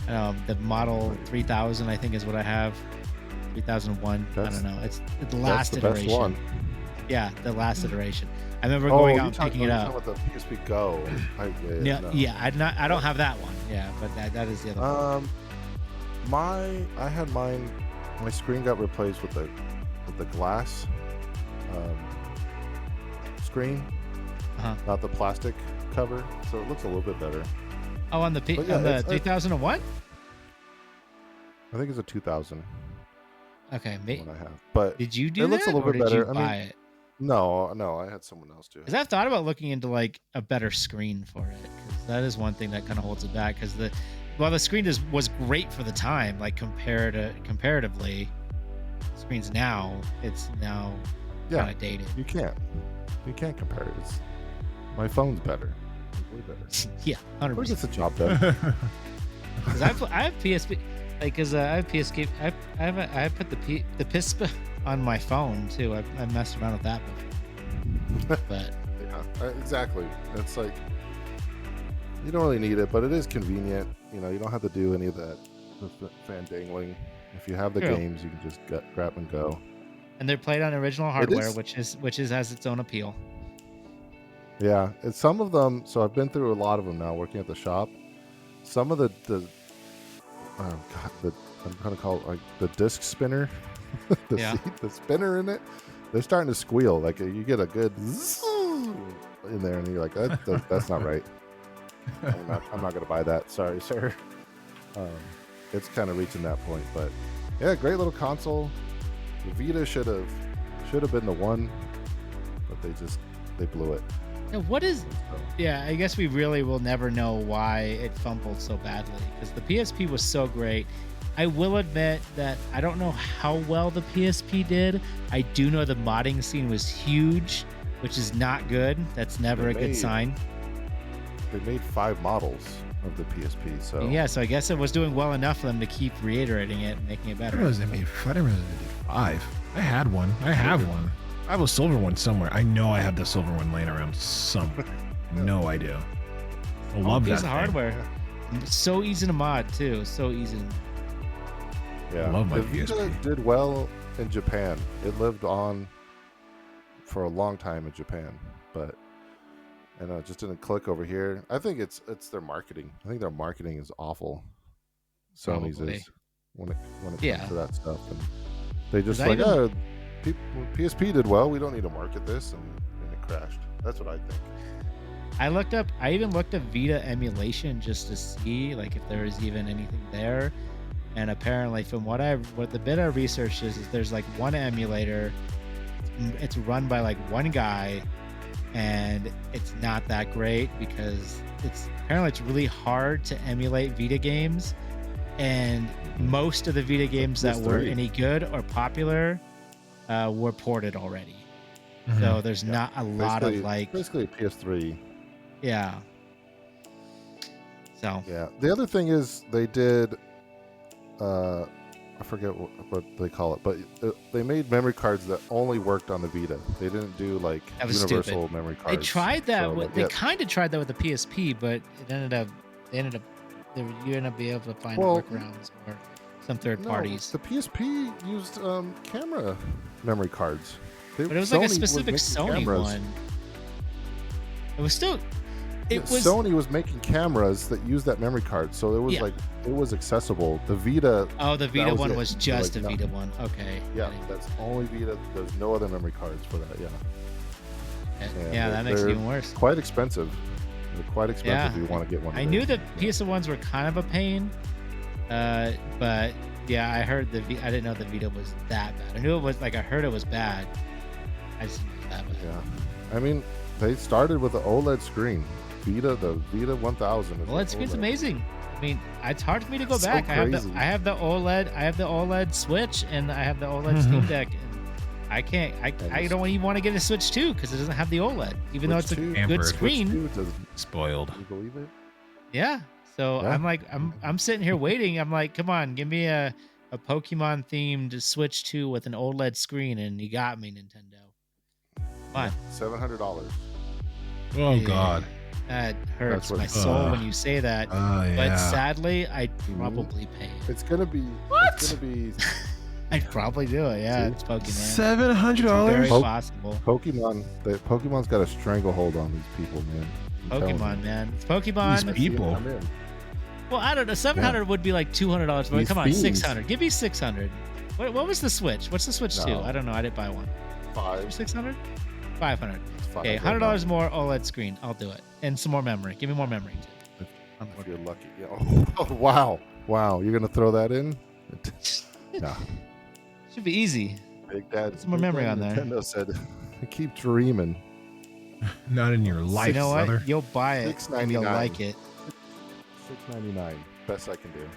The model 3000 I think is what I have. 3001. I don't know. It's the last iteration. Best one. Yeah, the last iteration. I remember going out and picking it up. With the PSP Go. I don't have that one. Yeah, but that is the other one. I had mine. My screen got replaced with the glass screen, not the plastic cover, so it looks a little bit better. Oh, on the 3001. I think it's a 2000. Okay, what I have. But did you do it looks that, a little or bit did better. you buy it? No, I had someone else do it. Because I've thought about looking into like a better screen for it, because that is one thing that kind of holds it back. Because the screen was great for the time, like comparatively, screens now it's now kind of dated. You can't compare it. My phone's better. It's way better. Yeah, 100%. Gets the job done. Because I have PSP. Like, cause I have PSP, I put the PSP on my phone too. I messed around with that before. But yeah, exactly. It's like you don't really need it, but it is convenient. You don't have to do any of that fan dangling. If you have the games, you can just grab and go. And they're played on original hardware, which has its own appeal. Yeah, it's some of them. So I've been through a lot of them now, working at the shop. Some of the oh god, I'm gonna call it like the disc spinner, the spinner in it. They're starting to squeal. Like you get a good zzz in there, and you're like, that's not right. I'm not gonna buy that. Sorry, sir. It's kind of reaching that point, but yeah, great little console. The Vita should have been the one, but they blew it. Now, I guess we really will never know why it fumbled so badly, because the PSP was so great. I will admit that I don't know how well the PSP did. I do know the modding scene was huge, which is not good. That's never a good sign. They made 5 models of the PSP, so yeah. So I guess it was doing well enough for them to keep reiterating it and making it better. I didn't realize they did 5. I had one. I have one. I have a silver one somewhere. I know I have the silver one laying around somewhere. No idea. I love that piece of hardware. So easy to mod too. So easy. Yeah, I love my the Vita PSP. did well in Japan. It lived on for a long time in Japan, but it just didn't click over here. I think it's their marketing. I think their marketing is awful. Sony's Probably. is when it comes to that stuff, and they just PSP did well. We don't need to market this, and it crashed. That's what I think. I even looked up Vita emulation just to see like if there was even anything there, and apparently from what the bit I researched is there's like one emulator. It's run by like one guy, and it's not that great because it's really hard to emulate Vita games, and most of the Vita games that were any good or popular were ported already. Mm-hmm. So there's not a lot of like basically PS3. Yeah. So yeah, the other thing is they did I forget what they call it, but they made memory cards that only worked on the Vita. They didn't do like universal memory cards. They tried that. They kind of tried that with the PSP, but you ended up being able to find workarounds or some third parties. The PSP used camera memory cards. But it was like a specific Sony one. It was still. Sony was making cameras that used that memory card, so it was it was accessible. The Vita. Oh, the Vita one was just a Vita one. Okay. Yeah, that's only Vita. There's no other memory cards for that. Yeah. Yeah, that makes it even worse. Quite expensive. They're quite expensive if you want to get one. I knew the PS ones were kind of a pain, but yeah, I heard I didn't know the Vita was that bad. I knew it was I heard it was bad. I just didn't know it was that bad. Yeah, I mean, they started with the OLED screen. The Vita 1000. OLED screen's amazing. I mean, it's hard for me to go back. So I have the OLED Switch, and I have the OLED Steam Deck. I can't. I don't even want to get a Switch 2 because it doesn't have the OLED, even though it's a good screen. Spoiled. Can you believe it? Yeah. So I'm like, I'm sitting here waiting. I'm like, come on, give me a Pokemon themed Switch 2 with an OLED screen, and you got me, Nintendo. Come on. $700. Oh God. That hurts my soul when you say that. But sadly, I'd probably pay it. It's gonna be. What? It's gonna be. I'd probably do it. Yeah, it's Pokemon. $700. Very possible. Pokemon's got a stranglehold on these people, man. Pokemon, man. It's Pokemon. These people. Well, I don't know. 700 would be like $200. But come on, 600. Give me 600. What was the Switch? What's the Switch 2? I don't know. I didn't buy one. 600. 500. Okay, $100 more OLED screen. I'll do it. And some more memory. Give me more memory too. If you're lucky. Yeah. Oh, wow. You're gonna throw that in? No. Should be easy. Big Dad. Some more memory on there. Nintendo said, "Keep dreaming." Not in your life, you know what? brother. You'll buy it. And you'll like it. $6.99. Best I can do.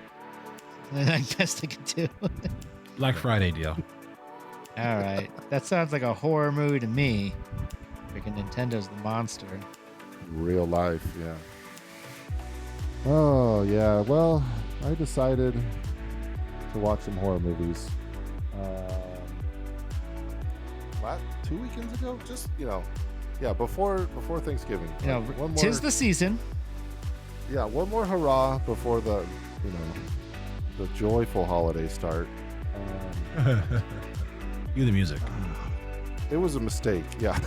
Best I can do. Black Friday deal. All right. That sounds like a horror movie to me. Freaking Nintendo's the monster. Real life, yeah. Oh, yeah. Well, I decided to watch some horror movies. 2 weekends ago, just before Thanksgiving. Tis the season. Yeah, one more hurrah before the joyful holidays start. Cue the music. It was a mistake. Yeah,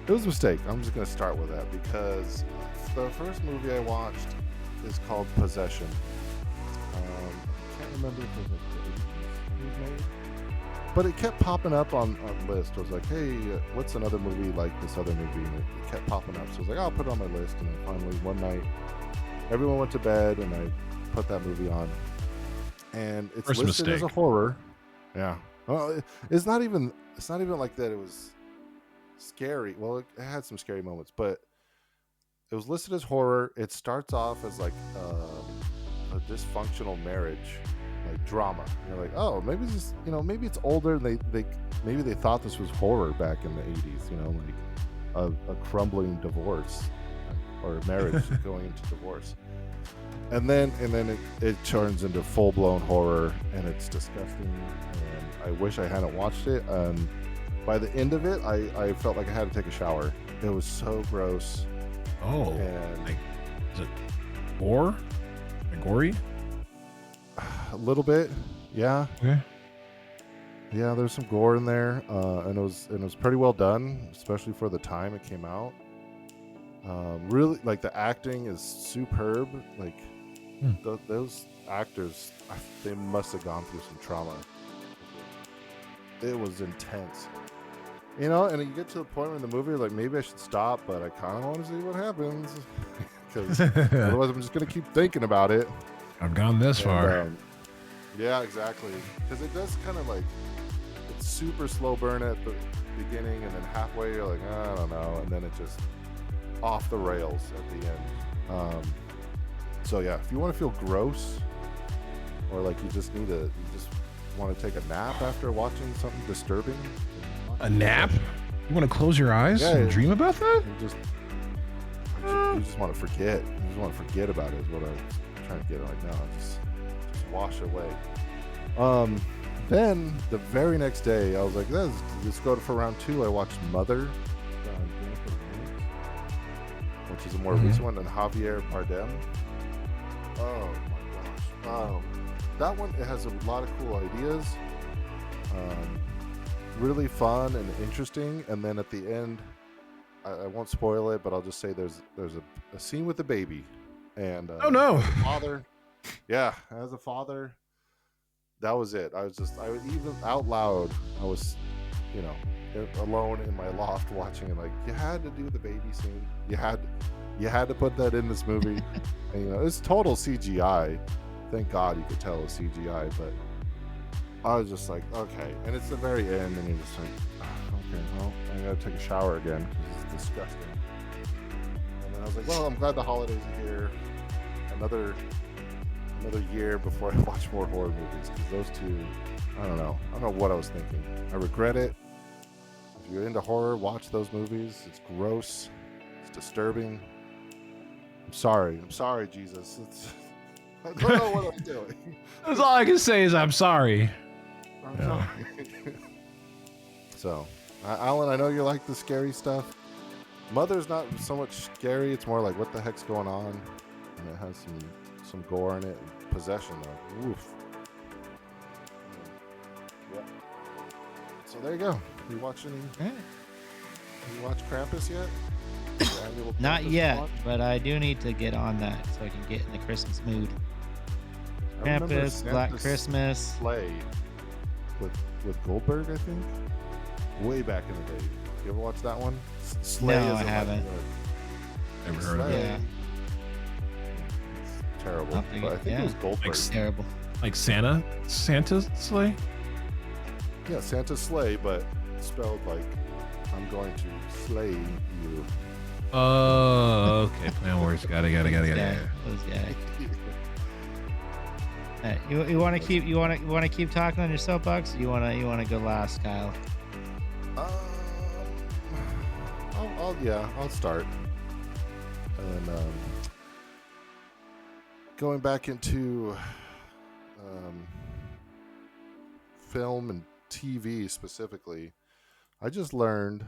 it was a mistake. I'm just gonna start with that because the first movie I watched is called Possession. Can't remember if it was made. But it kept popping up on list. I was like, hey, what's another movie like this other movie? And it kept popping up. So I was like, I'll put it on my list. And then finally, one night, everyone went to bed, and I put that movie on. And it's listed as a horror. Yeah. Well, it's not even like that. It was scary. Well, it had some scary moments, but it was listed as horror. It starts off as like a dysfunctional marriage. Like drama. You're like, oh, maybe this, maybe it's older. Maybe they thought this was horror back in the 80s. Like a crumbling divorce or marriage going into divorce, and then it turns into full blown horror, and it's disgusting. And I wish I hadn't watched it. By the end of it, I felt like I had to take a shower. It was so gross. Oh, and is it gore? Gory? A little bit, yeah. Okay. Yeah, there's some gore in there, and it was pretty well done, especially for the time it came out. Really, like the acting is superb. Like those actors, they must have gone through some trauma. It was intense, And you get to the point in the movie, like maybe I should stop, but I kind of want to see what happens because otherwise I'm just gonna keep thinking about it. I've gone this far. Yeah, exactly. Because it does kind of like, it's super slow burn at the beginning, and then halfway you're like, I don't know, and then it just off the rails at the end. So yeah, if you want to feel gross, or like you just want to take a nap after watching something disturbing. A nap? You want to close your eyes and dream about that? You just want to forget. You just want to forget about it is what I'm trying to get. Like, no, just wash away. Then the very next day, I was like, let's go for round 2. I watched Mother, which is a more recent one, than Javier Bardem. Oh my gosh! that one, it has a lot of cool ideas, really fun and interesting. And then at the end, I won't spoil it, but I'll just say there's a scene with the baby, and Oh no! as a father, yeah, as a father, that was it. I was even out loud. I was, alone in my loft watching it. Like, you had to do the baby scene. You had to put that in this movie. And, it's total CGI. Thank God you could tell it was CGI, but I was just like, okay. And it's the very end, and you're just like, okay, well, I gotta take a shower again because it's disgusting. And then I was like, well, I'm glad the holidays are here. Another year before I watch more horror movies, because those two, I don't know what I was thinking. I regret it. If you're into horror, watch those movies. It's gross. It's disturbing. I'm sorry, Jesus. I don't know what I'm doing. That's all I can say is I'm sorry. I'm sorry. So, Alan, I know you like the scary stuff. Mother's not so much scary. It's more like, what the heck's going on? And it has some gore in it. Possession, though. Oof. Yeah. So there you go. You watch Krampus yet? Not yet, but I do need to get on that so I can get in the Christmas mood. Krampus, Black Christmas. Slay with Goldberg, I think. Way back in the day. You ever watch that one? Slay No, I haven't. Never heard of it. Yeah. It's terrible. But I think it was Goldberg. It's terrible. Like Santa's sleigh? Yeah, Santa's sleigh, but spelled like, I'm going to slay you. Oh, okay. Plan words. Got it. Those guys. You want to keep talking on your soapbox? Or you want to go last, Kyle? I'll start. And going back into film and TV specifically, I just learned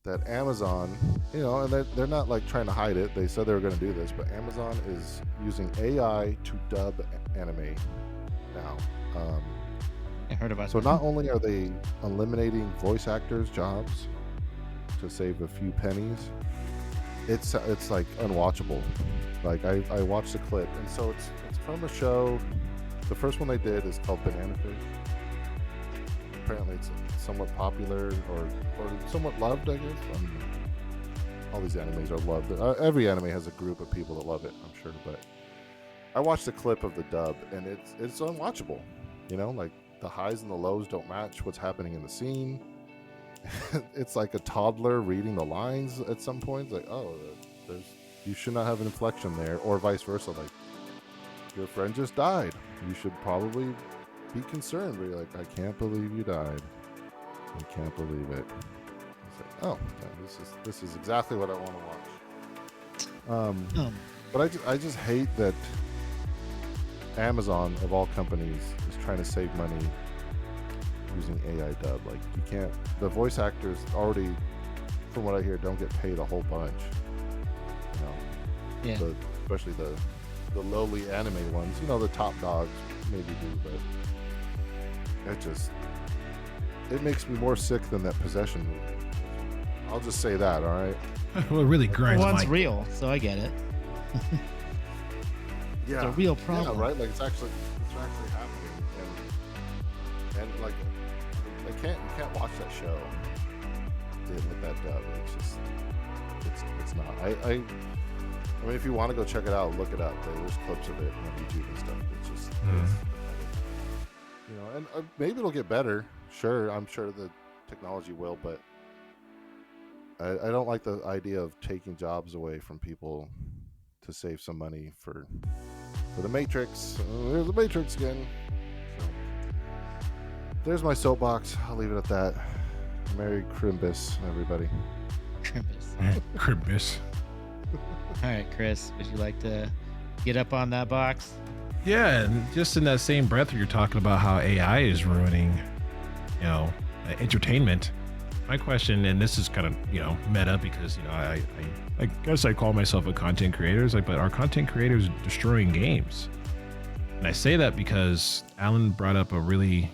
that Amazon, and they're not like trying to hide it. They said they were going to do this, but Amazon is using AI to dub anime now. I heard about So that. not only are they eliminating voice actors' jobs to save a few pennies, it's like unwatchable. Like I watched the clip, and so it's from a show. The first one they did is called Banana Fish. Apparently it's somewhat popular or somewhat loved, I guess. All these animes are loved. Every anime has a group of people that love it, I'm sure. But I watched the clip of the dub, and it's unwatchable. Like the highs and the lows don't match what's happening in the scene. It's like a toddler reading the lines at some point. Like, oh, you should not have an inflection there, or vice versa. Like, your friend just died. You should probably be concerned. But you're like, I can't believe you died. I can't believe it. It's like, oh, yeah, this is exactly what I want to watch. But I just hate that Amazon, of all companies, is trying to save money using AI dub. Like, you can't. The voice actors already, from what I hear, don't get paid a whole bunch. Yeah. Especially the lowly anime ones. The top dogs maybe do, but it makes me more sick than that Possession movie. I'll just say that, all right? Well, it really grinds One's my... real, so I get it. Yeah. It's a real problem. Yeah, right? Like, it's actually happening. And like, you can't watch that show with that dub. It's just, it's not. I mean, if you want to go check it out, look it up. There's clips of it on YouTube and stuff. It's just, and maybe it'll get better. Sure, I'm sure the technology will, but I don't like the idea of taking jobs away from people to save some money for the Matrix. There's the Matrix again. So, there's my soapbox. I'll leave it at that. Merry Crimbus, everybody. Crimbus. All right, Chris, would you like to get up on that box? Yeah, and just in that same breath, you're talking about how AI is ruining, entertainment. My question, and this is kind of, meta because, I guess I call myself a content creator, but are content creators destroying games? And I say that because Alan brought up a really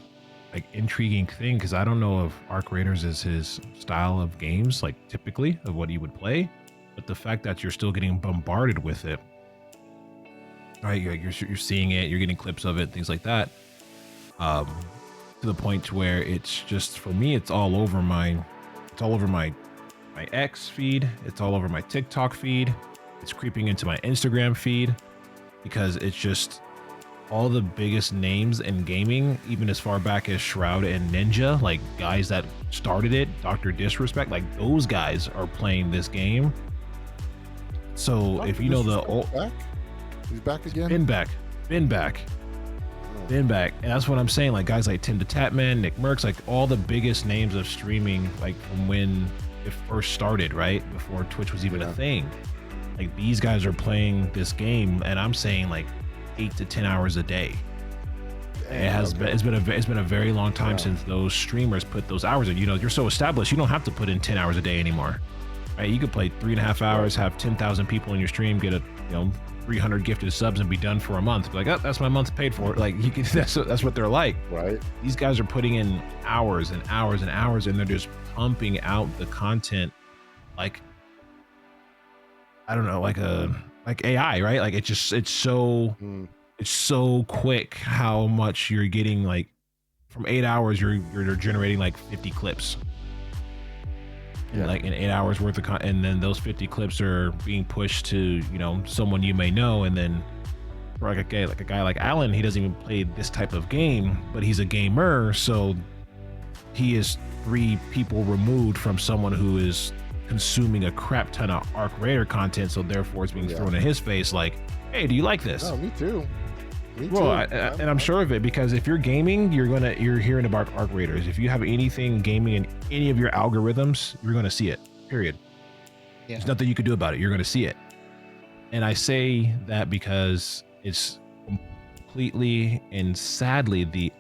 like intriguing thing, because I don't know if Arc Raiders is his style of games, like typically of what he would play, but the fact that you're still getting bombarded with it, right? You're seeing it, you're getting clips of it, things like that, to the point where it's just, for me, it's all over my X feed, it's all over my TikTok feed, it's creeping into my Instagram feed, because it's just all the biggest names in gaming, even as far back as Shroud and Ninja, like guys that started it, Dr. Disrespect, like those guys are playing this game. So if you know the old, he's back again. Been back. And that's what I'm saying. Like guys like Tim the Tatman, Nick Merckx, like all the biggest names of streaming, like from when it first started, right before Twitch was even a thing. Like these guys are playing this game, and I'm saying like 8 to 10 hours a day. It's been a very long time since those streamers put those hours in. You know, you're so established, you don't have to put in 10 hours a day anymore, right? You could play 3.5 hours, have 10,000 people in your stream, get 300 gifted subs, and be done for a month. Be like, oh, that's my month paid for. Like you can, that's what they're like. Right. These guys are putting in hours and hours and hours, and they're just pumping out the content like, I don't know, like AI, right? Like it's so quick how much you're getting. Like from 8 hours, you're generating like 50 clips. Like in 8 hours worth of content, and then those 50 clips are being pushed to someone you may know, and then for like a guy like Alan, he doesn't even play this type of game, but he's a gamer, so he is 3 people removed from someone who is consuming a crap ton of Arc Raider content, so therefore it's being thrown in his face like, hey, do you like this? Oh, me too. Well, and I'm sure of it, because if you're gaming, you're hearing about Arc Raiders. If you have anything gaming in any of your algorithms, you're going to see it, period. There's nothing you could do about it. You're going to see it. And I say that because it's completely and sadly the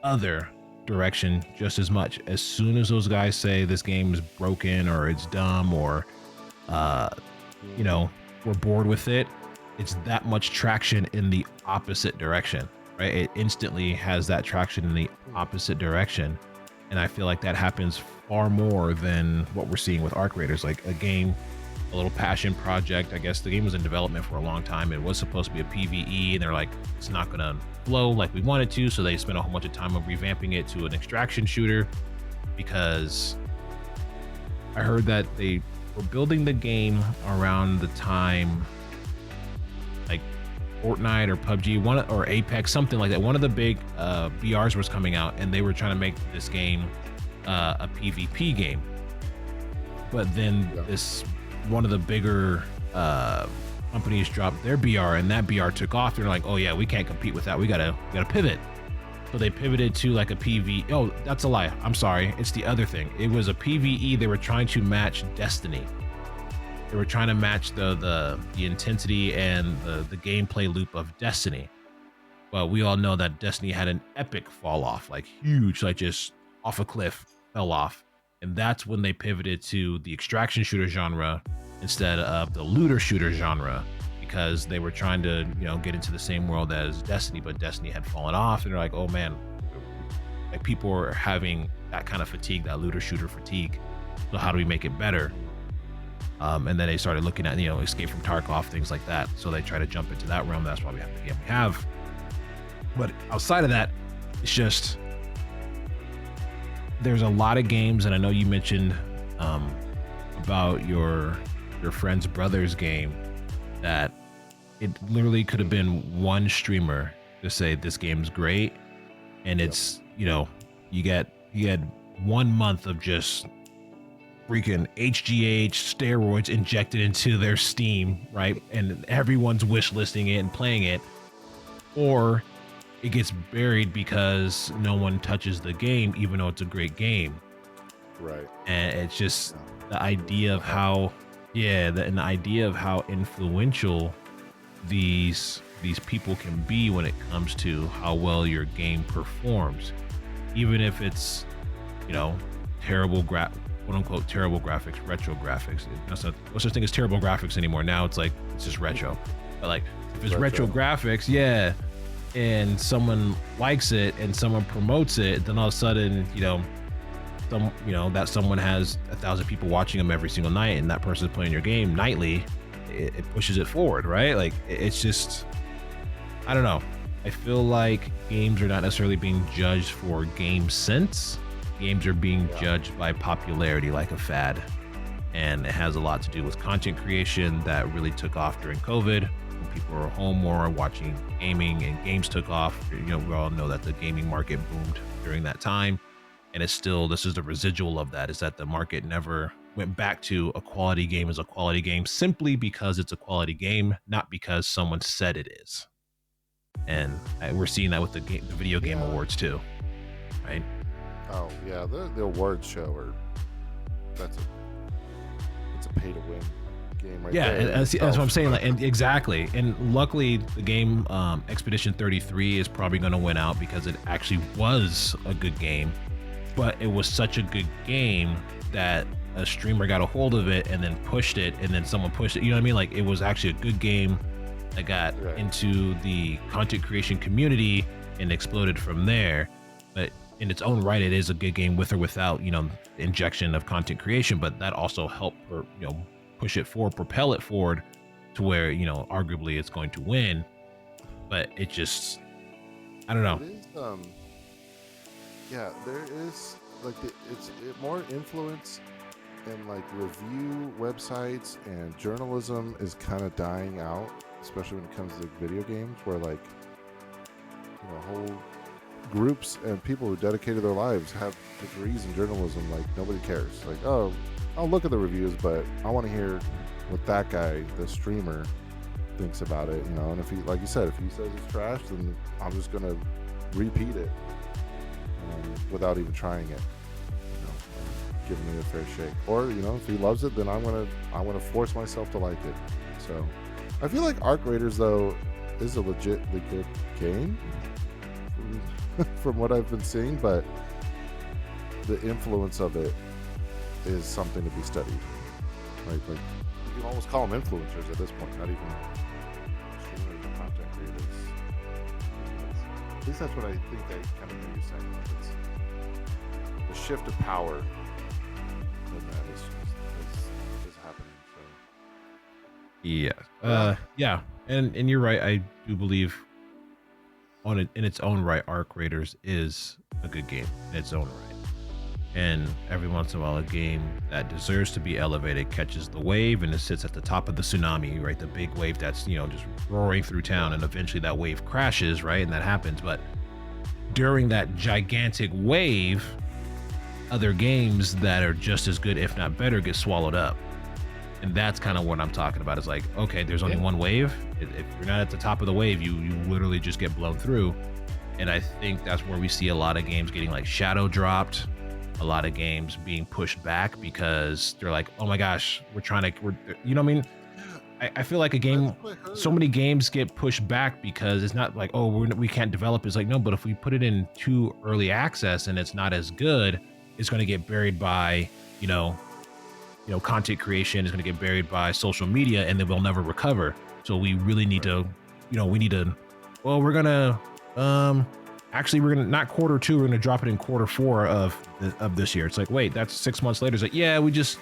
other direction just as much. As soon as those guys say this game is broken or it's dumb or we're bored with it, it's that much traction in the opposite direction, right? It instantly has that traction in the opposite direction, and I feel like that happens far more than what we're seeing with Arc Raiders. Like a game, a little passion project. I guess the game was in development for a long time. It was supposed to be a PvE, and they're like, it's not gonna flow like we wanted to, so they spent a whole bunch of time of revamping it to an extraction shooter, because I heard that they were building the game around the time like Fortnite or PUBG, or Apex, something like that. One of the big BRs was coming out, and they were trying to make this game a PvP game. But then this one of the bigger companies dropped their BR, and that BR took off. They're like, oh yeah, we can't compete with that. We gotta pivot. So they pivoted to like a PvE. Oh, that's a lie. I'm sorry. It's the other thing. It was a PvE. They were trying to match Destiny. They were trying to match the intensity and the gameplay loop of Destiny. But we all know that Destiny had an epic fall off, like huge, like just off a cliff, fell off. And that's when they pivoted to the extraction shooter genre instead of the looter shooter genre, because they were trying to, get into the same world as Destiny, but Destiny had fallen off, and they're like, oh man, like people are having that kind of fatigue, that looter shooter fatigue. So how do we make it better? And then they started looking at, Escape from Tarkov, things like that. So they try to jump into that realm. That's why we have the game we have. But outside of that, it's just, there's a lot of games, and I know you mentioned about your friend's brother's game, that it literally could have been one streamer to say this game's great, and it's you get 1 month of just freaking HGH steroids injected into their Steam, right? And everyone's wish listing it and playing it, or it gets buried because no one touches the game, even though it's a great game. Right. And it's just the idea of how, the idea of how influential these people can be when it comes to how well your game performs, even if it's, terrible quote unquote terrible graphics, retro graphics. There's no such thing as terrible graphics anymore. Now it's like, it's just retro. But like, if it's retro graphics, and someone likes it and someone promotes it, then all of a sudden, that someone has 1,000 people watching them every single night, and that person's playing your game nightly, it pushes it forward, right? Like it's just, I don't know. I feel like games are not necessarily being judged for game sense. Games are being judged by popularity, like a fad. And it has a lot to do with content creation that really took off during COVID. When people were home more watching gaming and games took off. We all know that the gaming market boomed during that time. And it's still, this is the residual of that, is that the market never went back to a quality game as a quality game simply because it's a quality game, not because someone said it is. And we're seeing that with the video game awards too, right? Oh yeah, the awards show it's a pay to win game right there. Yeah, that's what I'm saying. Like, and exactly. And luckily, the game Expedition 33 is probably going to win out because it actually was a good game, but it was such a good game that a streamer got a hold of it and then pushed it, and then someone pushed it. You know what I mean? Like, it was actually a good game that got into the content creation community and exploded from there. But in its own right, it is a good game with or without, injection of content creation. But that also helped, push it forward, propel it forward to where, arguably it's going to win. But it just, I don't know. It is, there is it's more influence, and like review websites and journalism is kind of dying out, especially when it comes to video games, where whole groups and people who dedicated their lives have degrees in journalism. Like, nobody cares. Like, oh, I'll look at the reviews, but I want to hear what that guy, the streamer, thinks about it. And if he, like you said, if he says it's trash, then I'm just gonna repeat it without even trying it. Giving it a fair shake. Or if he loves it, then I'm gonna force myself to like it. So I feel like Arc Raiders though is a legitimately good game from what I've been seeing, but the influence of it is something to be studied. Like you can almost call them influencers at this point, not even streamers or content creators. At least that's what I think I kind of hear you saying. It's the shift of power in that is happening. So yeah, and you're right. I do believe in its own right, Arc Raiders is a good game in its own right. And every once in a while, a game that deserves to be elevated catches the wave and it sits at the top of the tsunami, right? The big wave that's, just roaring through town, and eventually that wave crashes, right? And that happens. But during that gigantic wave, other games that are just as good, if not better, get swallowed up. And that's kind of what I'm talking about. It's like, okay, there's only one wave. If you're not at the top of the wave, you literally just get blown through. And I think that's where we see a lot of games getting like shadow dropped, a lot of games being pushed back because they're like, oh my gosh, I feel like a game, so many games get pushed back because it's not like, oh, we can't develop. It's like, no, but if we put it in too early access and it's not as good, it's going to get buried by, content creation, is going to get buried by social media, and then we'll never recover. So we really need to, we're going to, not quarter 2, we're going to drop it in quarter 4 of this year. It's like, wait, that's 6 months later. It's like, yeah, we just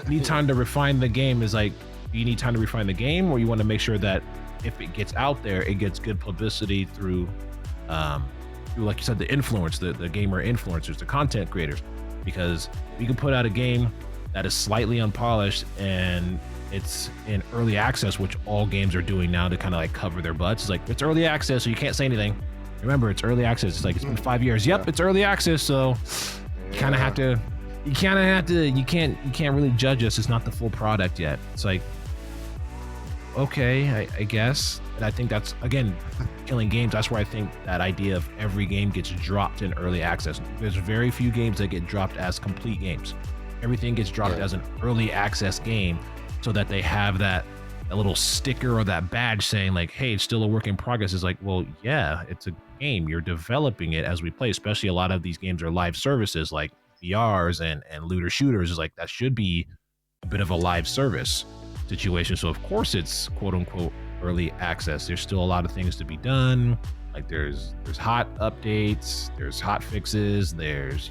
need time to refine the game. Is like, do you need time to refine the game, or you want to make sure that if it gets out there, it gets good publicity through like you said, the influence, the gamer influencers, the content creators, because we can put out a game that is slightly unpolished and it's in early access, which all games are doing now to kind of like cover their butts. It's like, it's early access, so you can't say anything. Remember, it's early access. It's like, it's been 5 years. Yep, it's early access, so you kind of have to. You can't really judge us. It's not the full product yet. It's like, okay, I guess. And I think that's, again, killing games. That's where I think that idea of every game gets dropped in early access. There's very few games that get dropped as complete games. Everything gets dropped as an early access game, so that they have that little sticker or that badge saying like, hey, it's still a work in progress. It's like, well, yeah, it's a game. You're developing it as we play. Especially a lot of these games are live services like VRs and looter shooters. Is like, that should be a bit of a live service situation. So of course it's quote unquote early access. There's still a lot of things to be done. Like there's hot updates, there's hot fixes, there's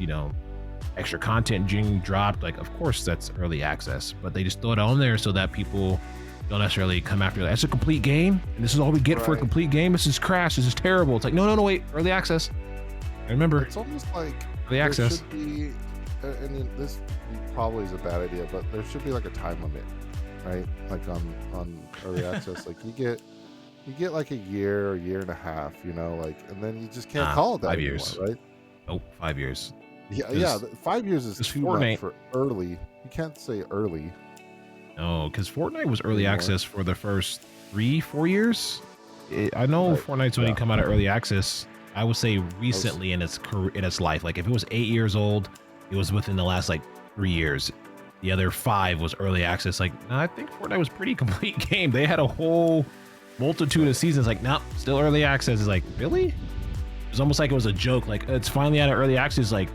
extra content being dropped. Like of course that's early access, but they just throw it on there so that people don't necessarily come after it. That's a complete game, and this is all we get for a complete game. This is trash. This is terrible. It's like no, wait, early access. I remember. It's almost like early access. Should be, and this probably is a bad idea, but there should be like a time limit, right? Like on early access, like you get like a year and a half, like, and then you just can't call it that 5 anymore, years, right? Nope, 5 years. Yeah, 5 years is too Fortnite. much for early. You can't say early. No, because Fortnite was early access for the first 3-4 years. I know Right. Fortnite's only come out of early access, I would say recently in its life. Like if it was 8 years old, it was within the last like 3 years. The other 5 was early access. Like, no, I think Fortnite was a pretty complete game. They had a whole multitude of seasons. Like, no, still early access. Is like, really? It was almost like it was a joke. Like, it's finally out of early access. Like,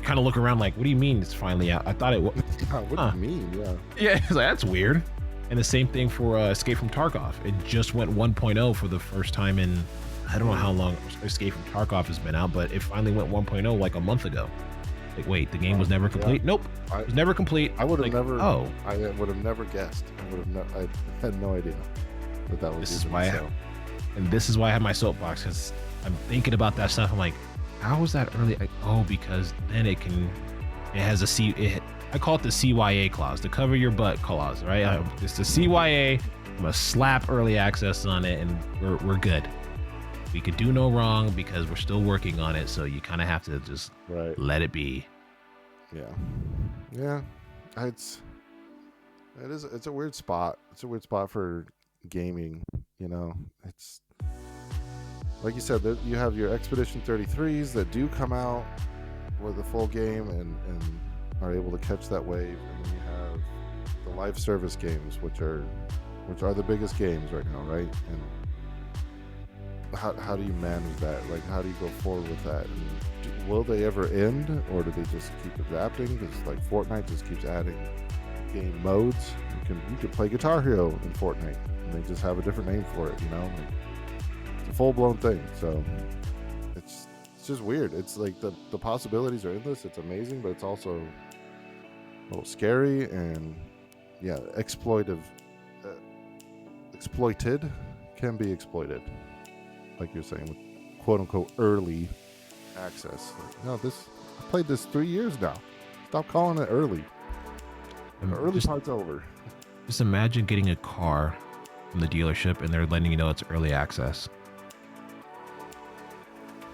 kind of look around like, what do you mean it's finally out? I thought it was. What do you mean? Yeah. Yeah, it's like, that's weird. And the same thing for Escape from Tarkov. It just went 1.0 for the first time in, I don't know how long Escape from Tarkov has been out, but it finally went 1.0 like a month ago. Like, wait, the game was never complete? Yeah. Nope, it was never complete. I would have never. Oh, I would have never guessed. I had no idea that was. This is why, and this is why I have my soapbox, because I'm thinking about that stuff. I'm like, how was that early? Oh, because then it has I call it the CYA clause, the cover your butt clause, right? It's the CYA. I'm gonna slap early access on it, and we're good. We could do no wrong because we're still working on it. So you kind of have to just let it be. Yeah. It's a weird spot. It's a weird spot for gaming. It's like you said, you have your Expedition 33s that do come out with a full game and are able to catch that wave, and then you have the live service games, which are the biggest games right now, right? And how do you manage that? Like, how do you go forward with that? And will they ever end, or do they just keep adapting? Because like Fortnite just keeps adding game modes. You can play Guitar Hero in Fortnite, and they just have a different name for it. Like, it's a full-blown thing. So it's just weird. It's like the possibilities are endless. It's amazing, but it's also a little scary and exploited can be exploited. Like you're saying, with quote unquote early access. Like, no, I played this 3 years now. Stop calling it early. The early part's over. Just imagine getting a car from the dealership and they're letting you know it's early access.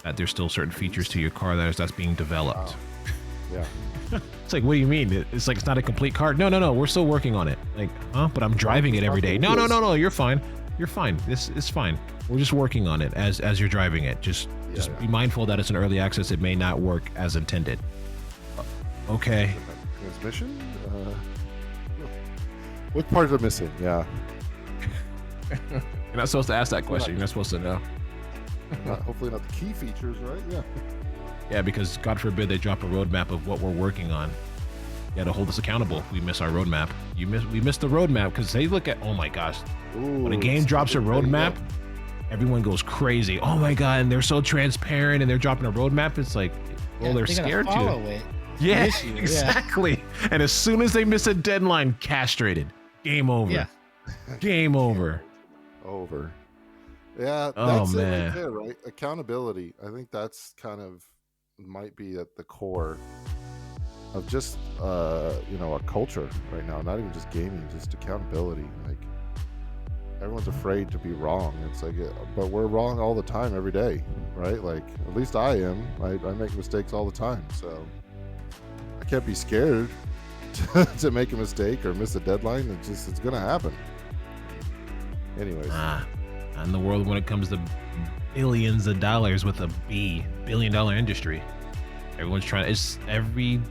That there's still certain features to your car that's being developed. Wow. Yeah. It's like, what do you mean? It's like it's not a complete car. No, we're still working on it. Like, huh? But I'm driving it every day. No, you're fine. You're fine. This is fine. We're just working on it as you're driving it. Just be mindful that it's an early access. It may not work as intended. Okay. Transmission? What parts are missing? Yeah. You're not supposed to ask that question. You're not supposed to know. Hopefully not the key features, right? Yeah. Yeah, because God forbid they drop a roadmap of what we're working on. You got to hold us accountable if we miss our roadmap. We missed the roadmap because they look at, oh my gosh, when a game drops a roadmap, everyone goes crazy. Oh my God, and they're so transparent and they're dropping a roadmap. It's like, well, they're scared to. Yeah, exactly. And as soon as they miss a deadline, castrated. Game over. Yeah. Game over. Over. Yeah, that's it man. Right there, right? Accountability. I think that's kind of might be at the core of just a culture right now. Not even just gaming, just accountability. Like, everyone's afraid to be wrong. It's like, but we're wrong all the time, every day, right? Like, at least I am. I make mistakes all the time, so I can't be scared to make a mistake or miss a deadline. It's gonna happen. Anyways. In the world when it comes to billions of dollars with a B, $billion industry, everyone's trying. It's every.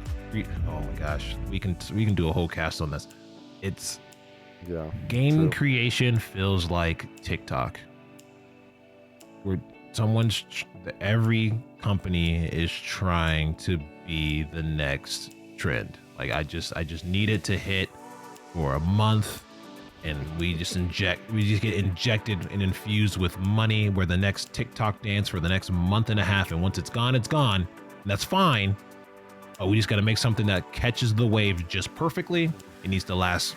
Oh my gosh, we can do a whole cast on this. It's game creation feels like TikTok, where every company is trying to be the next trend. Like I just need it to hit for a month, and we just get injected and infused with money. We're the next TikTok dance for the next month and a half, and once it's gone, and that's fine. But we just got to make something that catches the wave just perfectly. It needs to last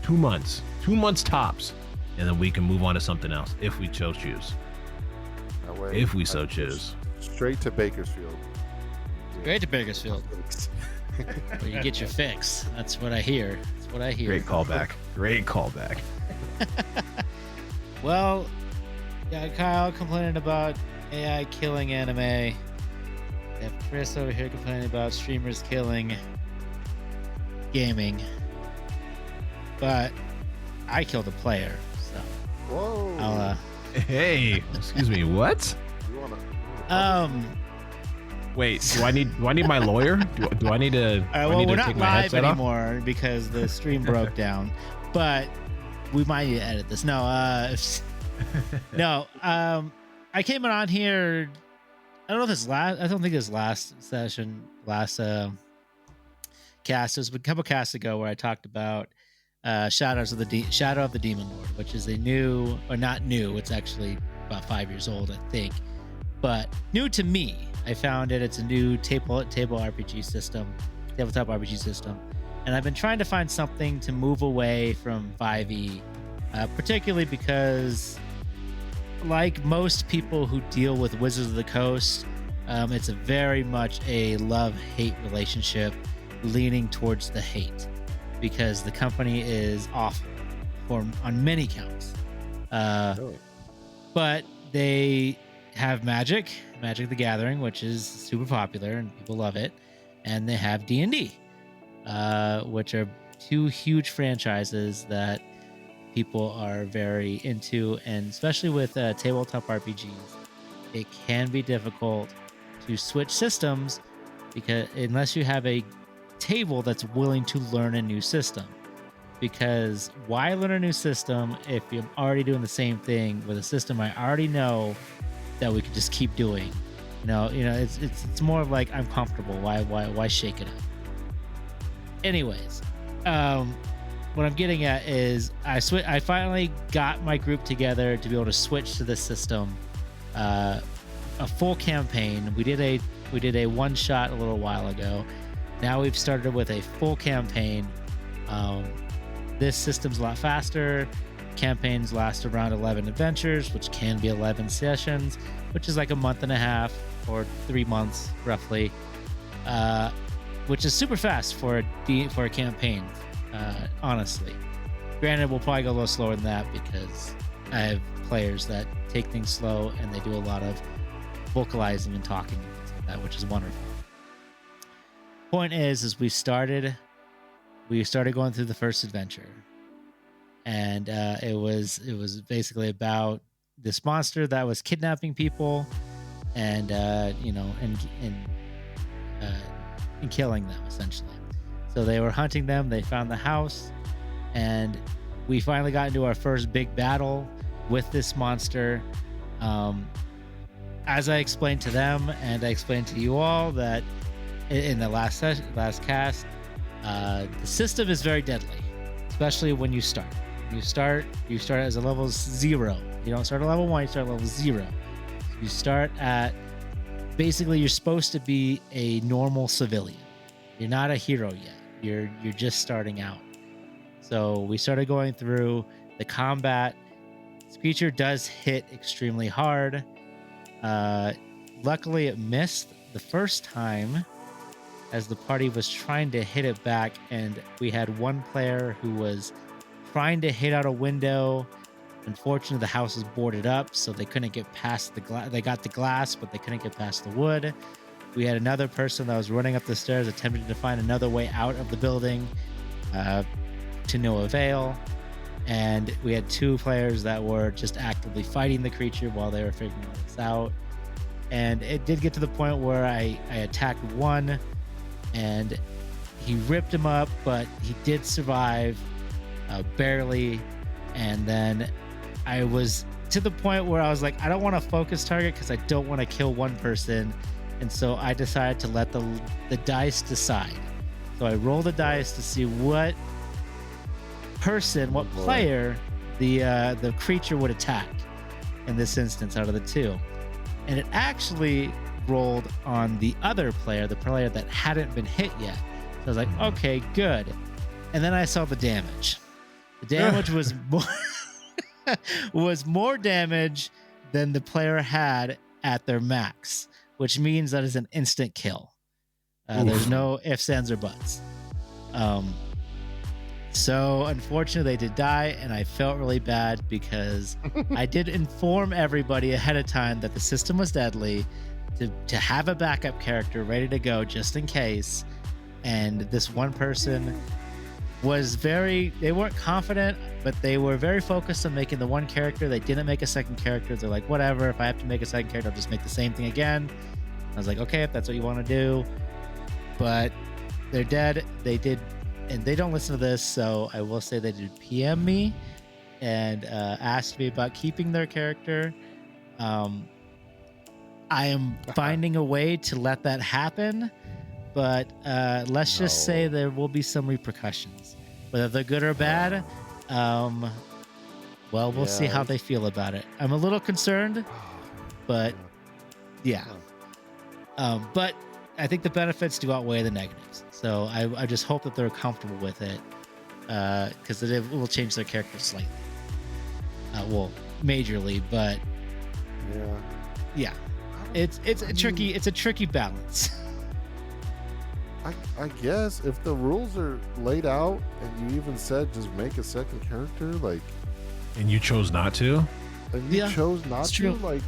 2 months tops, and then we can move on to something else if we choose. That way, If we so choose. Straight to Bakersfield. Straight to Bakersfield. Where you get your fix. That's what I hear. That's what I hear. Great callback. Well, yeah, Kyle complaining about AI killing anime. We have Chris over here complaining about streamers killing gaming. But I killed a player, so Whoa. I'll Hey, excuse me, what? You wanna, Wait, do I need my lawyer? Do I need to? Do I well, need we're to not take my live headset off? anymore because the stream broke down. But we might need to edit this. No, I came on here. I don't know if it's last. I don't think it's last session, last cast. It was a couple casts ago where I talked about Shadow of the Demon Lord, which is a new, or not new. It's actually about 5 years old, I think, but new to me. I found it. It's a new tabletop RPG system, and I've been trying to find something to move away from 5e, particularly because, like most people who deal with Wizards of the Coast, it's a very much a love-hate relationship, leaning towards the hate, because the company is awful on many counts. Really? But they have Magic the Gathering, which is super popular and people love it, and they have D&D, which are two huge franchises that people are very into, and especially with tabletop RPGs, it can be difficult to switch systems because unless you have a table that's willing to learn a new system. Because why learn a new system if you're already doing the same thing with a system I already know that we could just keep doing? It's more of like, I'm comfortable. Why shake it up? Anyways, what I'm getting at is I finally got my group together to be able to switch to this system, a full campaign. We did a one shot a little while ago. Now we've started with a full campaign. This system's a lot faster. Campaigns last around 11 adventures, which can be 11 sessions, which is like a month and a half or 3 months roughly, which is super fast for a campaign. Honestly, granted, we'll probably go a little slower than that because I have players that take things slow and they do a lot of vocalizing and talking and things like that, which is wonderful. Point is we started going through the first adventure, and it was basically about this monster that was kidnapping people and killing them essentially. So they were hunting them. They found the house, and we finally got into our first big battle with this monster. As I explained to them, and I explained to you all, that in the last cast, the system is very deadly, especially when you start. You start as a level 0. You don't start at level 1. You start at level 0. You start at basically you're supposed to be a normal civilian. You're not a hero yet. You're just starting out. So we started going through the combat. This creature does hit extremely hard. Luckily, it missed the first time as the party was trying to hit it back, and we had one player who was trying to hit out a window. Unfortunately, the house was boarded up, so they couldn't get past the glass. They got the glass, but they couldn't get past the wood. We had another person that was running up the stairs, attempting to find another way out of the building, to no avail. And we had 2 players that were just actively fighting the creature while they were figuring this out. And it did get to the point where I attacked one, and he ripped him up, but he did survive, barely. And then I was to the point where I was like, I don't want to focus target because I don't want to kill one person. And so I decided to let the dice decide. So I rolled the dice to see what person, what player the creature would attack in this instance out of the two. And it actually rolled on the other player, the player that hadn't been hit yet. So I was like, okay, good. And then I saw the damage. The damage was more damage than the player had at their max, which means that is an instant kill. There's no ifs, ands, or buts. So unfortunately they did die, and I felt really bad because I did inform everybody ahead of time that the system was deadly, to have a backup character ready to go just in case. And this one person they weren't confident, but they were very focused on making the one character. They didn't make a second character. They're like, whatever, if I have to make a second character, I'll just make the same thing again. I was like, okay, if that's what you want to do. But they're dead. They did, and they don't listen to this, so I will say they did PM me and asked me about keeping their character. I am finding a way to let that happen, but let's just say there will be some repercussions. Whether they're good or bad, well, we'll see how they feel about it. I'm a little concerned, but yeah. But I think the benefits do outweigh the negatives. So I just hope that they're comfortable with it, because it will change their character slightly. Well, majorly, but yeah. It's a tricky balance. I guess if the rules are laid out and you even said just make a second character, like, and you chose not to, and you chose not to, like,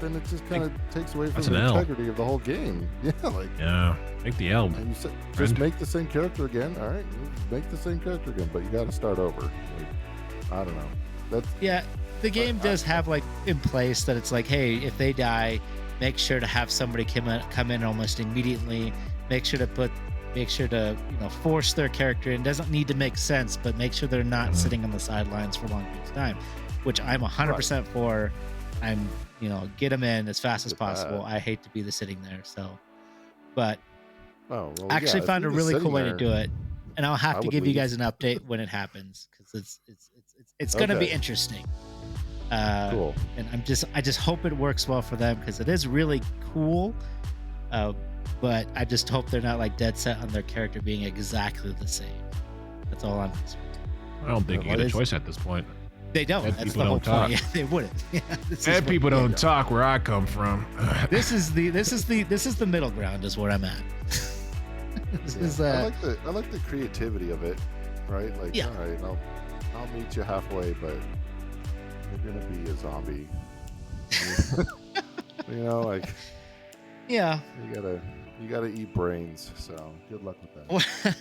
then it just kind of takes away from the integrity of the whole game. Make the L. And you said just make the same character again. All right, make the same character again, but you got to start over. Like, I don't know. The game does have like in place that it's like, hey, if they die, make sure to have somebody come in almost immediately. Make sure to force their character in. Doesn't need to make sense, but make sure they're not sitting on the sidelines for long periods of time, which I'm 100% for. I'm get them in as fast as possible. I hate to be the sitting there. So, but actually found a really cool way to do it, and I'll have to give you guys an update when it happens, because it's going to be interesting. Cool. And I just hope it works well for them, because it is really cool. But I just hope they're not like dead set on their character being exactly the same. That's all I'm concerned. I don't think you get a choice at this point. They don't. That's the whole point. Yeah, they wouldn't. Dead people don't talk where I come from. This is the middle ground is where I'm at. I like the creativity of it, right? Like, all right, I'll meet you halfway, but you're gonna be a zombie. Like, yeah, you gotta eat brains. So good luck with that.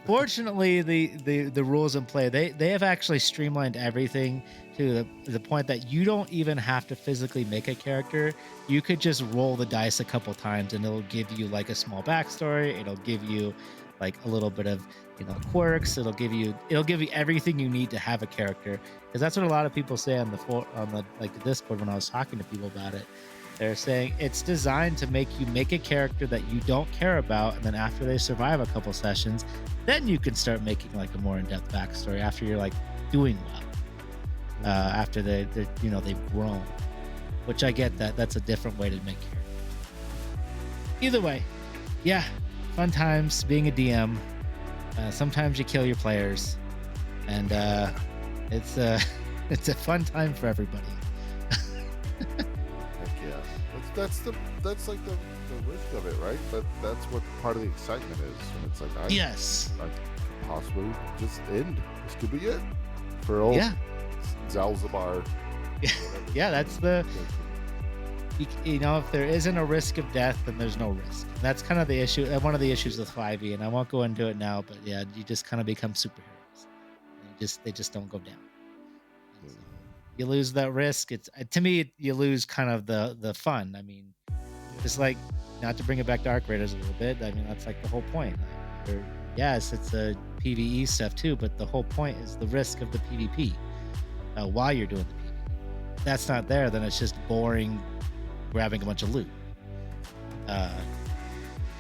Fortunately, the rules in play, they have actually streamlined everything to the point that you don't even have to physically make a character. You could just roll the dice a couple times, and it'll give you like a small backstory. It'll give you like a little bit of quirks. It'll give you everything you need to have a character, because that's what a lot of people say on the Discord when I was talking to people about it. They're saying it's designed to make you make a character that you don't care about, and then after they survive a couple sessions, then you can start making like a more in-depth backstory after you're like doing well. After they've grown, which I get that's a different way to make characters. Either way, yeah, fun times being a DM. Sometimes you kill your players, and it's a fun time for everybody. That's like the risk of it, right? That's what part of the excitement is. And it's like, I could possibly just end. This could be it for old Zalzabar. Yeah, that's if there isn't a risk of death, then there's no risk. That's kind of the issue. One of the issues with 5e, and I won't go into it now, but yeah, you just kind of become superheroes. They just don't go down. You lose that risk. It's to me, you lose kind of the fun. I mean, just like, not to bring it back to Arc Raiders a little bit. I mean, that's like the whole point. Like, yes, it's a PvE stuff too, but the whole point is the risk of the PvP while you're doing the PvP. If that's not there, then it's just boring, grabbing a bunch of loot. I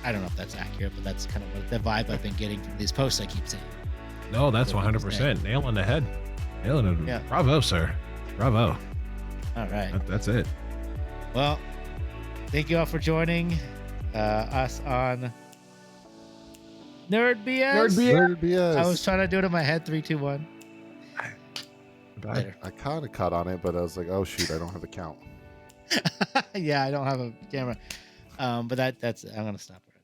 don't know if that's accurate, but that's kind of what the vibe I've been getting from these posts I keep seeing. No, that's What people 100% nail on the head. Nailing it. Yeah. Bravo, sir. Bravo. All right. That's it. Well, thank you all for joining us on Nerd BS. Nerd BS. I was trying to do it in my head. 3, 2, 1. Bye. I kind of caught on it, but I was like, oh shoot, I don't have the count. Yeah, I don't have a camera. But that's I'm gonna stop it.